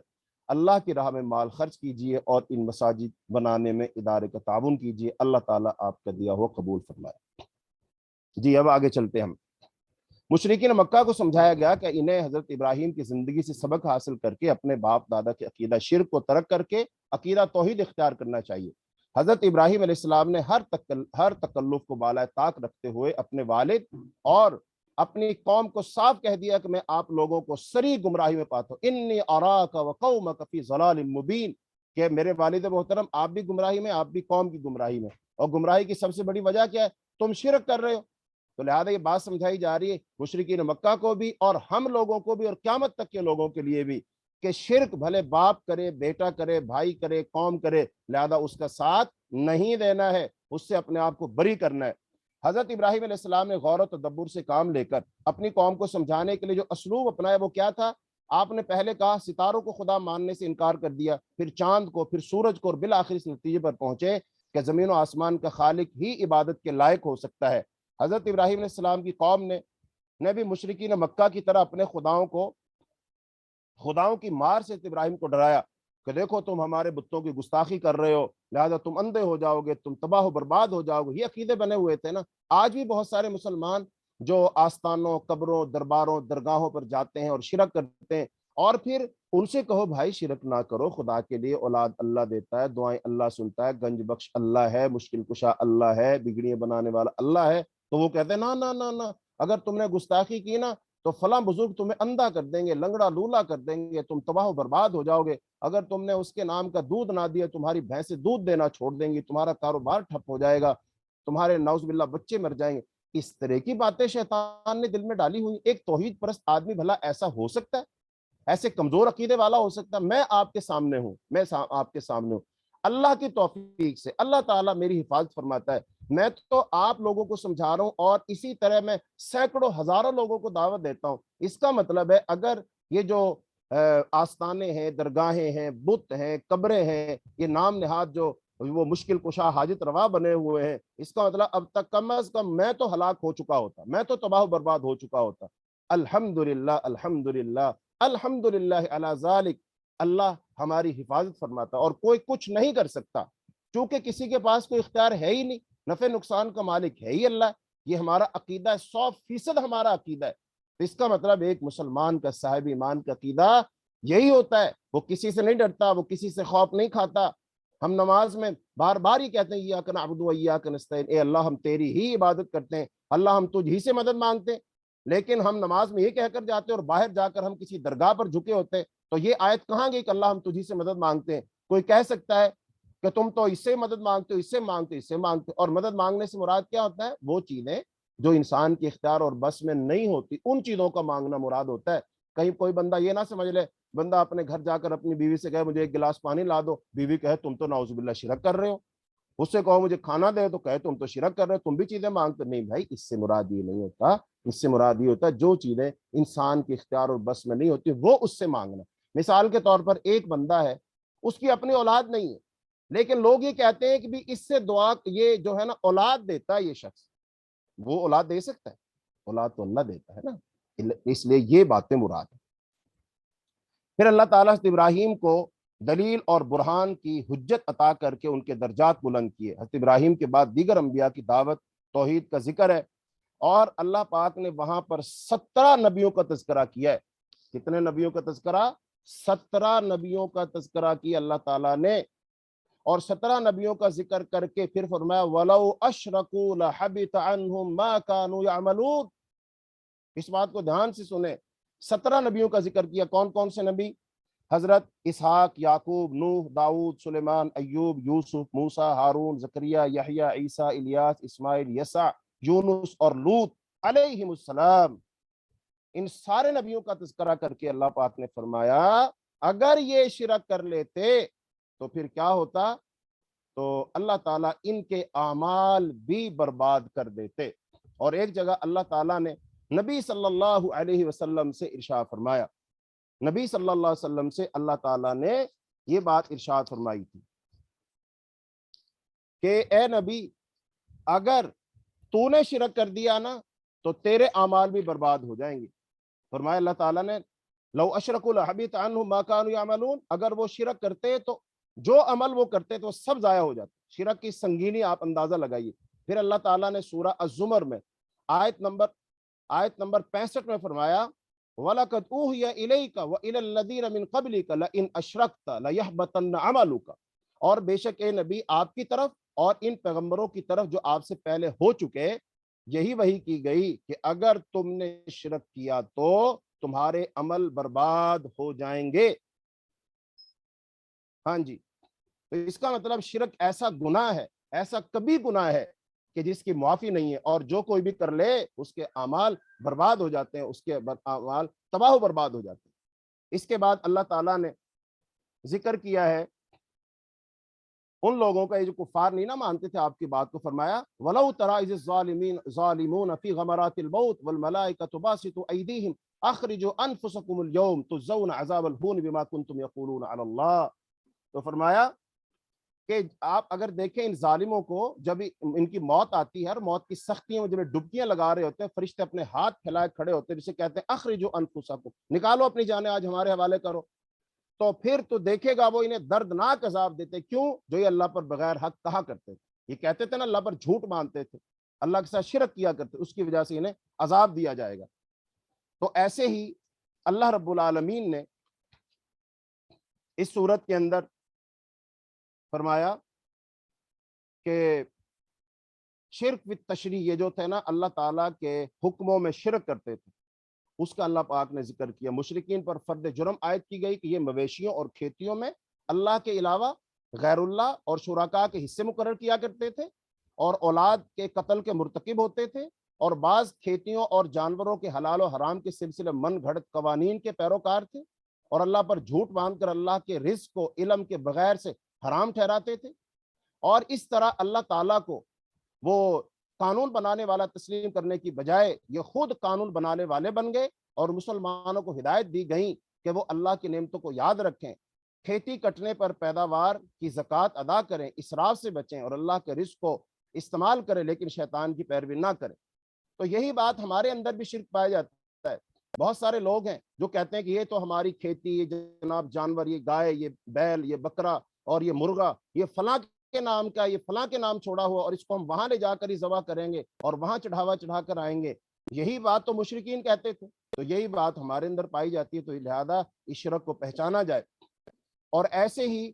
اللہ کی راہ میں مال خرچ کیجئے اور ان مساجد بنانے میں ادارے کا تعاون کیجئے۔ اللہ تعالیٰ آپ کا دیا ہوا قبول فرمائے۔ جی اب آگے چلتے ہیں ہم۔ مشرکین مکہ کو سمجھایا گیا کہ انہیں حضرت ابراہیم کی زندگی سے سبق حاصل کر کے اپنے باپ دادا کے عقیدہ شرک کو ترک کر کے عقیدہ توحید اختیار کرنا چاہیے۔ حضرت ابراہیم علیہ السلام نے ہر تکلف کو بالائے طاق رکھتے ہوئے اپنے والد اور اپنی قوم کو صاف کہہ دیا کہ میں آپ لوگوں کو سری گمراہی میں پاتا ہوں، انی اراک وقومک فی ضلال مبین، کہ میرے والد محترم آپ بھی گمراہی میں، آپ بھی قوم کی گمراہی میں، اور گمراہی کی سب سے بڑی وجہ کیا ہے؟ تم شرک کر رہے ہو۔ تو لہذا یہ بات سمجھائی جا رہی ہے مشرکین مکہ کو بھی اور ہم لوگوں کو بھی اور قیامت تک کے لوگوں کے لیے بھی، کہ شرک بھلے باپ کرے، بیٹا کرے، بھائی کرے، قوم کرے، لہذا اس کا ساتھ نہیں دینا ہے، اس سے اپنے آپ کو بری کرنا ہے۔ حضرت ابراہیم علیہ السلام نے غور و تدبر سے کام لے کر اپنی قوم کو سمجھانے کے لیے جو اسلوب اپنایا وہ کیا تھا؟ آپ نے پہلے کہا ستاروں کو خدا ماننے سے انکار کر دیا، پھر چاند کو، پھر سورج کو، اور بالآخر اس نتیجے پر پہنچے کہ زمین و آسمان کا خالق ہی عبادت کے لائق ہو سکتا ہے۔ حضرت ابراہیم علیہ السلام کی قوم نے بھی مشرکین مکہ کی طرح اپنے خداؤں کی مار سے ابراہیم کو ڈرایا کہ دیکھو تم ہمارے بتوں کی گستاخی کر رہے ہو، لہذا تم اندھے ہو جاؤ گے، تم تباہ و برباد ہو جاؤ گے۔ یہ عقیدے بنے ہوئے تھے نا۔ آج بھی بہت سارے مسلمان جو آستانوں، قبروں، درباروں، درگاہوں پر جاتے ہیں اور شرک کرتے ہیں، اور پھر ان سے کہو بھائی شرک نہ کرو، خدا کے لیے اولاد اللہ دیتا ہے، دعائیں اللہ سنتا ہے، گنج بخش اللہ ہے، مشکل کشا اللہ ہے، بگڑیاں بنانے والا اللہ ہے، تو وہ کہتے ہیں نا نا نا نا، اگر تم نے گستاخی کی نا تو فلاں بزرگ تمہیں اندھا کر دیں گے، لنگڑا لولا کر دیں گے، تم تباہ و برباد ہو جاؤ گے، اگر تم نے اس کے نام کا دودھ نہ دیا تمہاری بھینسیں دودھ دینا چھوڑ دیں گی، تمہارا کاروبار ٹھپ ہو جائے گا، تمہارے نعوذ باللہ بچے مر جائیں گے۔ اس طرح کی باتیں شیطان نے دل میں ڈالی ہوئی۔ ایک توحید پرست آدمی بھلا ایسا ہو سکتا ہے؟ ایسے کمزور عقیدے والا ہو سکتا ہے؟ میں آپ کے سامنے ہوں، آپ کے سامنے ہوں، اللہ کی توفیق سے اللہ تعالیٰ میری حفاظت فرماتا ہے، میں تو آپ لوگوں کو سمجھا رہا ہوں اور اسی طرح میں سینکڑوں ہزاروں لوگوں کو دعوت دیتا ہوں۔ اس کا مطلب ہے اگر یہ جو آستانے ہیں، درگاہیں ہیں، بت ہیں، قبریں ہیں، یہ نام نہاد جو وہ مشکل کشا حاجت روا بنے ہوئے ہیں، اس کا مطلب اب تک کم از کم میں تو ہلاک ہو چکا ہوتا، میں تو تباہ و برباد ہو چکا ہوتا۔ الحمدللہ الحمدللہ الحمدللہ علی ذالک، اللہ ہماری حفاظت فرماتا اور کوئی کچھ نہیں کر سکتا، چونکہ کسی کے پاس کوئی اختیار ہے ہی نہیں، نفع نقصان کا مالک ہے ہی اللہ۔ یہ ہمارا عقیدہ ہے، 100% ہمارا عقیدہ ہے۔ اس کا مطلب ایک مسلمان کا، صاحب ایمان کا عقیدہ یہی ہوتا ہے، وہ کسی سے نہیں ڈرتا، وہ کسی سے خوف نہیں کھاتا۔ ہم نماز میں بار بار ہی کہتے ہیں ایاک نعبد و ایاک نستعین، اے اللہ ہم تیری ہی عبادت کرتے ہیں، اللہ ہم تجھ ہی سے مدد مانگتے ہیں، لیکن ہم نماز میں یہ کہہ کر جاتے ہیں اور باہر جا کر ہم کسی درگاہ پر جھکے ہوتے ہیں۔ تو یہ آیت کہاں گئی کہ اللہ ہم تجھ ہی سے مدد مانگتے ہیں؟ کوئی کہہ سکتا ہے کہ تم تو اس سے مدد مانگتے ہو، اس سے مانگتے ہو، اس سے مانگتے ہو، اور مدد مانگنے سے مراد کیا ہوتا ہے؟ وہ چیزیں جو انسان کے اختیار اور بس میں نہیں ہوتی، ان چیزوں کا مانگنا مراد ہوتا ہے۔ کہیں کوئی بندہ یہ نہ سمجھ لے، بندہ اپنے گھر جا کر اپنی بیوی سے کہے مجھے ایک گلاس پانی لا دو، بیوی کہے تم تو نعوذ باللہ شرک کر رہے ہو، اس سے کہو مجھے کھانا دے تو کہے تم تو شرک کر رہے ہو، تم بھی چیزیں مانگتے۔ نہیں بھائی، اس سے مراد یہ نہیں ہوتا، اس سے مراد یہ ہوتا ہے جو چیزیں انسان کے اختیار اور بس میں نہیں ہوتی وہ اس سے مانگنا۔ مثال کے طور پر ایک بندہ ہے، اس کی اپنی اولاد نہیں ہے، لیکن لوگ یہ کہتے ہیں کہ بھی اس سے دعا، یہ جو ہے نا اولاد دیتا ہے یہ شخص، وہ اولاد دے سکتا ہے؟ اولاد تو اللہ دیتا ہے نا، اس لیے یہ باتیں مراد ہیں۔ پھر اللہ تعالیٰ حضرت ابراہیم کو دلیل اور برہان کی حجت عطا کر کے ان کے درجات بلند کیے۔ حضرت ابراہیم کے بعد دیگر انبیاء کی دعوت توحید کا ذکر ہے، اور اللہ پاک نے وہاں پر 17 نبیوں کا تذکرہ کیا ہے۔ کتنے نبیوں کا تذکرہ؟ 17 نبیوں کا تذکرہ کیا اللہ تعالیٰ نے، اور 17 نبیوں کا ذکر کر کے پھر فرمایا وَلَوْ أَشْرَكُوا لَحَبِطَ عَنْهُمْ مَا كَانُوا يَعْمَلُونَ۔ اس بات کو دھیان سے سنیں، 17 نبیوں کا ذکر کیا۔ کون کون سے نبی؟ حضرت اسحاق، یعقوب، نوح، داؤد، سلیمان، ایوب، یوسف، موسیٰ، ہارون، زکریا، یحییٰ، عیسیٰ، الیاس، اسماعیل، یسع، یونس اور لوط علیہم السلام۔ ان سارے نبیوں کا تذکرہ کر کے اللہ پاک نے فرمایا اگر یہ شرک کر لیتے تو پھر کیا ہوتا؟ تو اللہ تعالیٰ ان کے اعمال بھی برباد کر دیتے۔ اور ایک جگہ اللہ تعالیٰ نے نبی صلی اللہ علیہ وسلم سے ارشاد فرمایا، نبی صلی اللہ علیہ وسلم سے اللہ تعالیٰ نے یہ بات ارشاد فرمائی تھی کہ اے نبی، اگر تو نے شرک کر دیا نا تو تیرے اعمال بھی برباد ہو جائیں گے۔ فرمایا اللہ تعالیٰ نے لو اشرکوا لحبط عنہم ما كانوا يعملون، اگر وہ شرک کرتے تو جو عمل وہ کرتے تو سب ضائع ہو جاتے۔ شرک کی سنگینی آپ اندازہ لگائیے۔ پھر اللہ تعالیٰ نے سورہ الزمر میں آیت نمبر 65 میں فرمایا وَلَقَدْ أُوحِيَ إِلَيْكَ وَإِلَى الَّذِينَ مِن قَبْلِكَ لَئِنْ أَشْرَكْتَ لَيَحْبَطَنَّ عَمَلُكَ، اور بے شک اے نبی آپ کی طرف اور ان پیغمبروں کی طرف جو آپ سے پہلے ہو چکے یہی وحی کی گئی کہ اگر تم نے شرک کیا تو تمہارے عمل برباد ہو جائیں گے۔ ہاں جی، تو اس کا مطلب شرک ایسا گناہ ہے، ایسا کبھی گناہ ہے کہ جس کی معافی نہیں ہے، اور جو کوئی بھی کر لے اس کے اعمال برباد ہو جاتے ہیں، اس کے اعمال تباہ و برباد ہو جاتے ہیں۔ اس کے بعد اللہ تعالیٰ نے ذکر کیا ہے ان لوگوں کا جو کفار نہیں نہ مانتے تھے آپ کی بات کو، فرمایا وَلَوْ تَرَىٰ إِذِ الظَّالِمُونَ فِي غَمَرَاتِ الْمَوْتِ وَالْمَلَائِكَةُ بَاسِطُو أَيْدِيهِمْ أَخْرِجُوا أَنفُسَكُمُ الْيَوْمَ تُجْزَوْنَ عَذَابَ الْهُونِ بِمَا كُنتُمْ يَقُولُونَ عَلَى اللَّهِ۔ تو فرمایا کہ آپ اگر دیکھیں ان ظالموں کو جب ان کی موت آتی ہے اور موت کی سختیوں میں جب ڈبکیاں لگا رہے ہوتے ہیں، فرشتے اپنے ہاتھ پھیلائے کھڑے ہوتے ہیں، جسے کہتے ہیں اخرجوا انفسکم، نکالو اپنی جانیں آج ہمارے حوالے کرو، تو پھر تو دیکھے گا وہ انہیں دردناک عذاب دیتے۔ کیوں؟ جو یہ اللہ پر بغیر حق کہا کرتے تھے، یہ کہتے تھے نا اللہ پر جھوٹ مانتے تھے، اللہ کے ساتھ شرک کیا کرتے، اس کی وجہ سے انہیں عذاب دیا جائے گا۔ تو ایسے ہی اللہ رب العالمین نے اس صورت کے اندر فرمایا کہ شرک بالتشریع، یہ جو تھے نا اللہ تعالیٰ کے حکموں میں شرک کرتے تھے، اس کا اللہ پاک نے ذکر کیا۔ مشرکین پر فرد جرم عائد کی گئی کہ یہ مویشیوں اور کھیتیوں میں اللہ کے علاوہ غیر اللہ اور شرکاء کے حصے مقرر کیا کرتے تھے، اور اولاد کے قتل کے مرتکب ہوتے تھے، اور بعض کھیتیوں اور جانوروں کے حلال و حرام کے سلسلے من گھڑت قوانین کے پیروکار تھے، اور اللہ پر جھوٹ باندھ کر اللہ کے رزق کو علم کے بغیر سے حرام ٹھہراتے تھے، اور اس طرح اللہ تعالیٰ کو وہ قانون بنانے والا تسلیم کرنے کی بجائے یہ خود قانون بنانے والے بن گئے، اور مسلمانوں کو ہدایت دی گئی کہ وہ اللہ کی نعمتوں کو یاد رکھیں، کھیتی کٹنے پر پیداوار کی زکوٰۃ ادا کریں، اسراف سے بچیں اور اللہ کے رزق کو استعمال کریں، لیکن شیطان کی پیروی نہ کریں۔ تو یہی بات ہمارے اندر بھی شرک پایا جاتا ہے۔ بہت سارے لوگ ہیں جو کہتے ہیں کہ یہ تو ہماری کھیتی، یہ جناب جانور، یہ گائے، یہ بیل، یہ بکرا اور یہ مرغا، یہ فلاں کے نام کا، یہ فلاں کے نام چھوڑا ہوا، اور اس کو ہم وہاں لے جا کر ہی ذبح کریں گے اور وہاں چڑھاوا چڑھا کر آئیں گے۔ یہی بات تو مشرکین کہتے تھے، تو یہی بات ہمارے اندر پائی جاتی ہے، تو لہذا اس شرک کو پہچانا جائے۔ اور ایسے ہی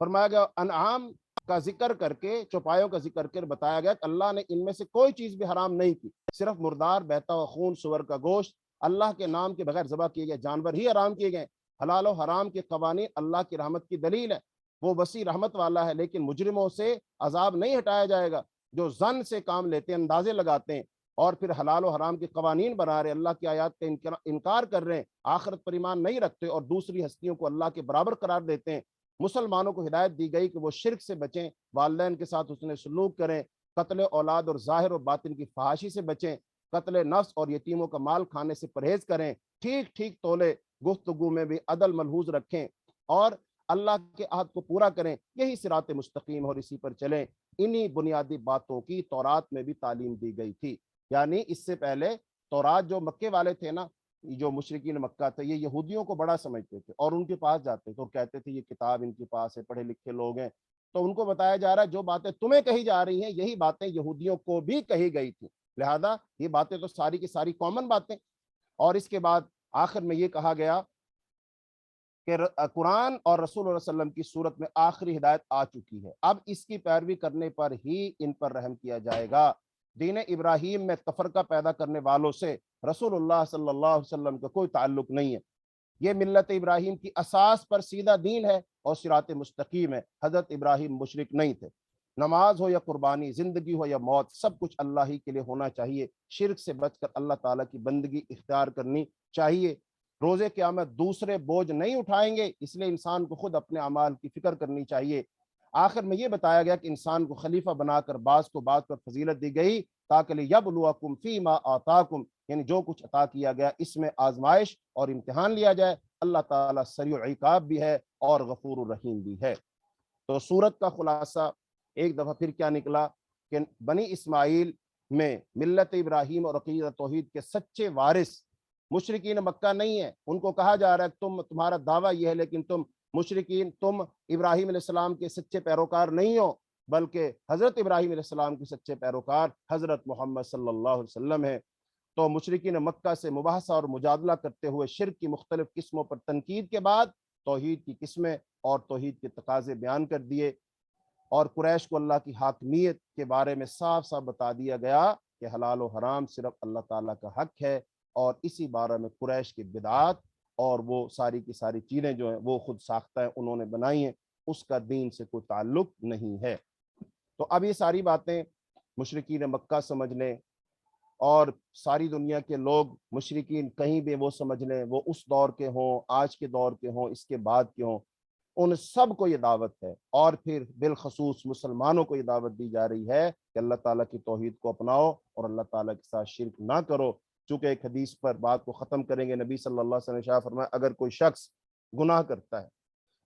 فرمایا گیا انعام کا ذکر کر کے، چوپایوں کا ذکر کر بتایا گیا کہ اللہ نے ان میں سے کوئی چیز بھی حرام نہیں کی، صرف مردار، بہتا ہوا خون، سور کا گوشت، اللہ کے نام کے بغیر ذبح کیے گئے جانور ہی حرام کیے گئے۔ حلال و حرام کے قوانین اللہ کی رحمت کی دلیل ہے، وہ وسیع رحمت والا ہے، لیکن مجرموں سے عذاب نہیں ہٹایا جائے گا جو ظن سے کام لیتے ہیں، اندازے لگاتے ہیں اور پھر حلال و حرام کے قوانین بنا رہے، اللہ کی آیات کا انکار کر رہے ہیں، آخرت پر ایمان نہیں رکھتے اور دوسری ہستیوں کو اللہ کے برابر قرار دیتے ہیں۔ مسلمانوں کو ہدایت دی گئی کہ وہ شرک سے بچیں، والدین کے ساتھ حسن سلوک کریں، قتل اولاد اور ظاہر و باطن کی فحاشی سے بچیں، قتل نفس اور یتیموں کا مال کھانے سے پرہیز کریں، ٹھیک ٹھیک تولے گفتگو میں بھی عدل ملحوظ رکھیں اور اللہ کے عہد کو پورا کریں۔ یہی صراط مستقیم اور اسی پر چلیں۔ انہی بنیادی باتوں کی تورات میں بھی تعلیم دی گئی تھی، یعنی اس سے پہلے تورات جو مکے والے تھے نا، جو مشرکین مکہ تھے، یہ یہودیوں کو بڑا سمجھتے تھے اور ان کے پاس جاتے تھے اور کہتے تھے یہ کتاب ان کے پاس ہے، پڑھے لکھے لوگ ہیں، تو ان کو بتایا جا رہا ہے جو باتیں تمہیں کہی جا رہی ہیں یہی باتیں یہودیوں کو بھی کہی گئی تھی، لہذا یہ باتیں تو ساری کی ساری کامن باتیں۔ اور اس کے بعد آخر میں یہ کہا گیا کہ قرآن اور رسول اللہ صلی اللہ علیہ وسلم کی صورت میں آخری ہدایت آ چکی ہے، اب اس کی پیروی کرنے پر ہی ان پر رحم کیا جائے گا۔ دین ابراہیم میں تفرقہ پیدا کرنے والوں سے رسول اللہ صلی اللہ علیہ وسلم کا کوئی تعلق نہیں ہے، یہ ملت ابراہیم کی اساس پر سیدھا دین ہے اور صراط مستقیم ہے۔ حضرت ابراہیم مشرک نہیں تھے۔ نماز ہو یا قربانی، زندگی ہو یا موت، سب کچھ اللہ ہی کے لیے ہونا چاہیے، شرک سے بچ کر اللہ تعالیٰ کی بندگی اختیار کرنی چاہیے۔ روز قیامت دوسرے بوجھ نہیں اٹھائیں گے، اس لیے انسان کو خود اپنے اعمال کی فکر کرنی چاہیے۔ آخر میں یہ بتایا گیا کہ انسان کو خلیفہ بنا کر بعض کو بعض پر فضیلت دی گئی تاکہ لِیَبْلُوَکُمْ فِیمَا آتَاکُمْ، یعنی جو کچھ عطا کیا گیا اس میں آزمائش اور امتحان لیا جائے۔ اللہ تعالیٰ سریع العقاب بھی ہے اور غفور الرحیم بھی ہے۔ تو سورت کا خلاصہ ایک دفعہ پھر کیا نکلا کہ بنی اسماعیل میں ملت ابراہیم اور عقیدہ توحید کے سچے وارث مشرکین مکہ نہیں ہیں۔ ان کو کہا جا رہا ہے تمہارا دعویٰ یہ ہے لیکن تم مشرکین، تم ابراہیم علیہ السلام کے سچے پیروکار نہیں ہو، بلکہ حضرت ابراہیم علیہ السلام کے سچے پیروکار حضرت محمد صلی اللہ علیہ وسلم ہیں۔ تو مشرکین مکہ سے مباحثہ اور مجادلہ کرتے ہوئے شرک کی مختلف قسموں پر تنقید کے بعد توحید کی قسمیں اور توحید کے تقاضے بیان کر دیے، اور قریش کو اللہ کی حاکمیت کے بارے میں صاف صاف بتا دیا گیا کہ حلال و حرام صرف اللہ تعالیٰ کا حق ہے، اور اسی بارے میں قریش کی بدعات اور وہ ساری کی ساری چیزیں جو ہیں وہ خود ساختہ ہیں، انہوں نے بنائی ہیں، اس کا دین سے کوئی تعلق نہیں ہے۔ تو اب یہ ساری باتیں مشرکین مکہ سمجھ لیں، اور ساری دنیا کے لوگ مشرکین کہیں بھی وہ سمجھ لیں، وہ اس دور کے ہوں، آج کے دور کے ہوں، اس کے بعد کے ہوں، ان سب کو یہ دعوت ہے، اور پھر بالخصوص مسلمانوں کو یہ دعوت دی جا رہی ہے کہ اللہ تعالیٰ کی توحید کو اپناؤ اور اللہ تعالیٰ کے ساتھ شرک نہ کرو۔ چونکہ ایک حدیث پر بات کو ختم کریں گے، نبی صلی اللہ علیہ وسلم نے ارشاد فرمایا اگر کوئی شخص گناہ کرتا ہے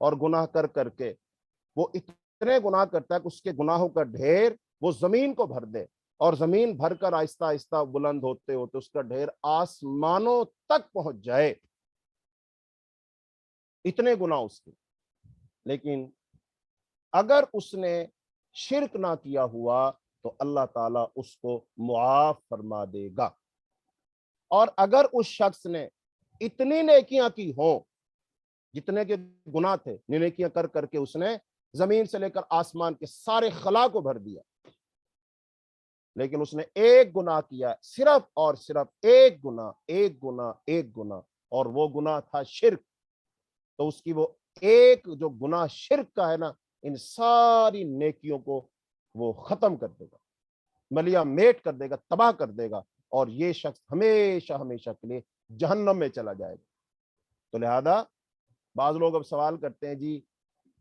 اور گناہ کر کر کے وہ اتنے گناہ کرتا ہے کہ اس کے گناہوں کا ڈھیر وہ زمین کو بھر دے، اور زمین بھر کر آہستہ آہستہ بلند ہوتے ہوتے اس کا ڈھیر آسمانوں تک پہنچ جائے، اتنے گناہ اس کے، لیکن اگر اس نے شرک نہ کیا ہوا تو اللہ تعالیٰ اس کو معاف فرما دے گا۔ اور اگر اس شخص نے اتنی نیکیاں کی ہوں جتنے کے گناہ تھے، نیکیاں کر کر کے اس نے زمین سے لے کر آسمان کے سارے خلا کو بھر دیا، لیکن اس نے ایک گناہ کیا، صرف اور صرف ایک گناہ، اور وہ گناہ تھا شرک، تو اس کی وہ ایک جو گناہ شرک کا ہے نا، ان ساری نیکیوں کو وہ ختم کر دے گا، ملیا میٹ کر دے گا، تباہ کر دے گا، اور یہ شخص ہمیشہ ہمیشہ کے لیے جہنم میں چلا جائے گا۔ تو لہذا بعض لوگ اب سوال کرتے ہیں جی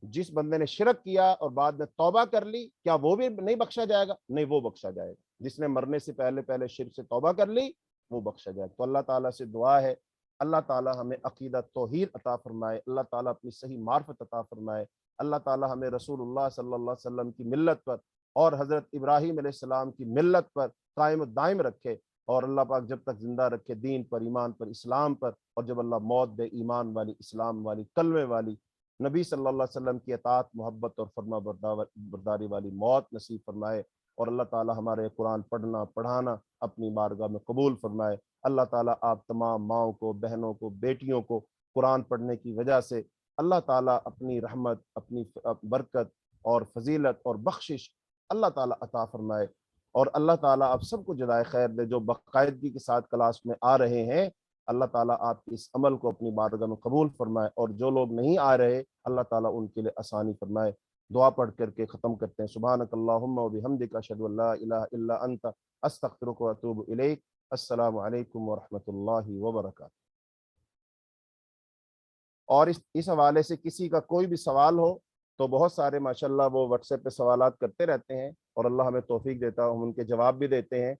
جس بندے نے شرک کیا اور بعد میں توبہ کر لی کیا وہ بھی نہیں بخشا جائے گا؟ نہیں، وہ بخشا جائے گا۔ جس نے مرنے سے پہلے شرک سے توبہ کر لی وہ بخشا جائے گا۔ تو اللہ تعالیٰ سے دعا ہے اللہ تعالیٰ ہمیں عقیدہ توحید عطا فرمائے، اللہ تعالیٰ اپنی صحیح معرفت عطا فرمائے، اللہ تعالیٰ ہمیں رسول اللہ صلی اللہ علیہ وسلم کی ملت پر اور حضرت ابراہیم علیہ السلام کی ملت پر قائم و دائم رکھے، اور اللہ پاک جب تک زندہ رکھے دین پر، ایمان پر، اسلام پر، اور جب اللہ موت دے ایمان والی، اسلام والی، کلمے والی، نبی صلی اللہ علیہ وسلم کی اطاعت، محبت اور فرما برداری والی موت نصیب فرمائے، اور اللہ تعالی ہمارے قرآن پڑھنا پڑھانا اپنی بارگاہ میں قبول فرمائے۔ اللہ تعالیٰ آپ تمام ماؤں کو، بہنوں کو، بیٹیوں کو قرآن پڑھنے کی وجہ سے اللہ تعالیٰ اپنی رحمت، اپنی برکت اور فضیلت اور بخشش اللہ تعالیٰ عطا فرمائے، اور اللہ تعالیٰ آپ سب کو جزائے خیر دے جو باقاعدگی کے ساتھ کلاس میں آ رہے ہیں۔ اللہ تعالیٰ آپ کی اس عمل کو اپنی بارگاہ میں قبول فرمائے، اور جو لوگ نہیں آ رہے اللہ تعالیٰ ان کے لیے آسانی فرمائے۔ دعا پڑھ کر کے ختم کرتے ہیں۔ سبحانک اللہم و بحمدک، اشہد ان لا الہ الا انت، استغفرک و اتوب الیک۔ السلام علیکم ورحمۃ اللہ وبرکاتہ۔ اور اس حوالے سے کسی کا کوئی بھی سوال ہو تو بہت سارے ماشاءاللہ وہ واٹس ایپ پہ سوالات کرتے رہتے ہیں، اور اللہ ہمیں توفیق دیتا ہے، ہم ان کے جواب بھی دیتے ہیں۔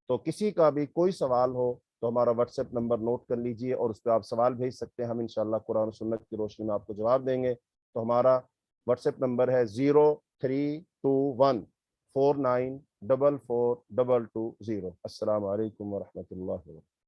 تو کسی کا بھی کوئی سوال ہو تو ہمارا واٹس ایپ نمبر نوٹ کر لیجئے، اور اس پہ آپ سوال بھیج سکتے ہیں، ہم انشاءاللہ قرآن و سنت کی روشنی میں آپ کو جواب دیں گے۔ تو ہمارا واٹس ایپ نمبر ہے 032149442220۔ السلام علیکم ورحمۃ اللہ وبرکاتہ۔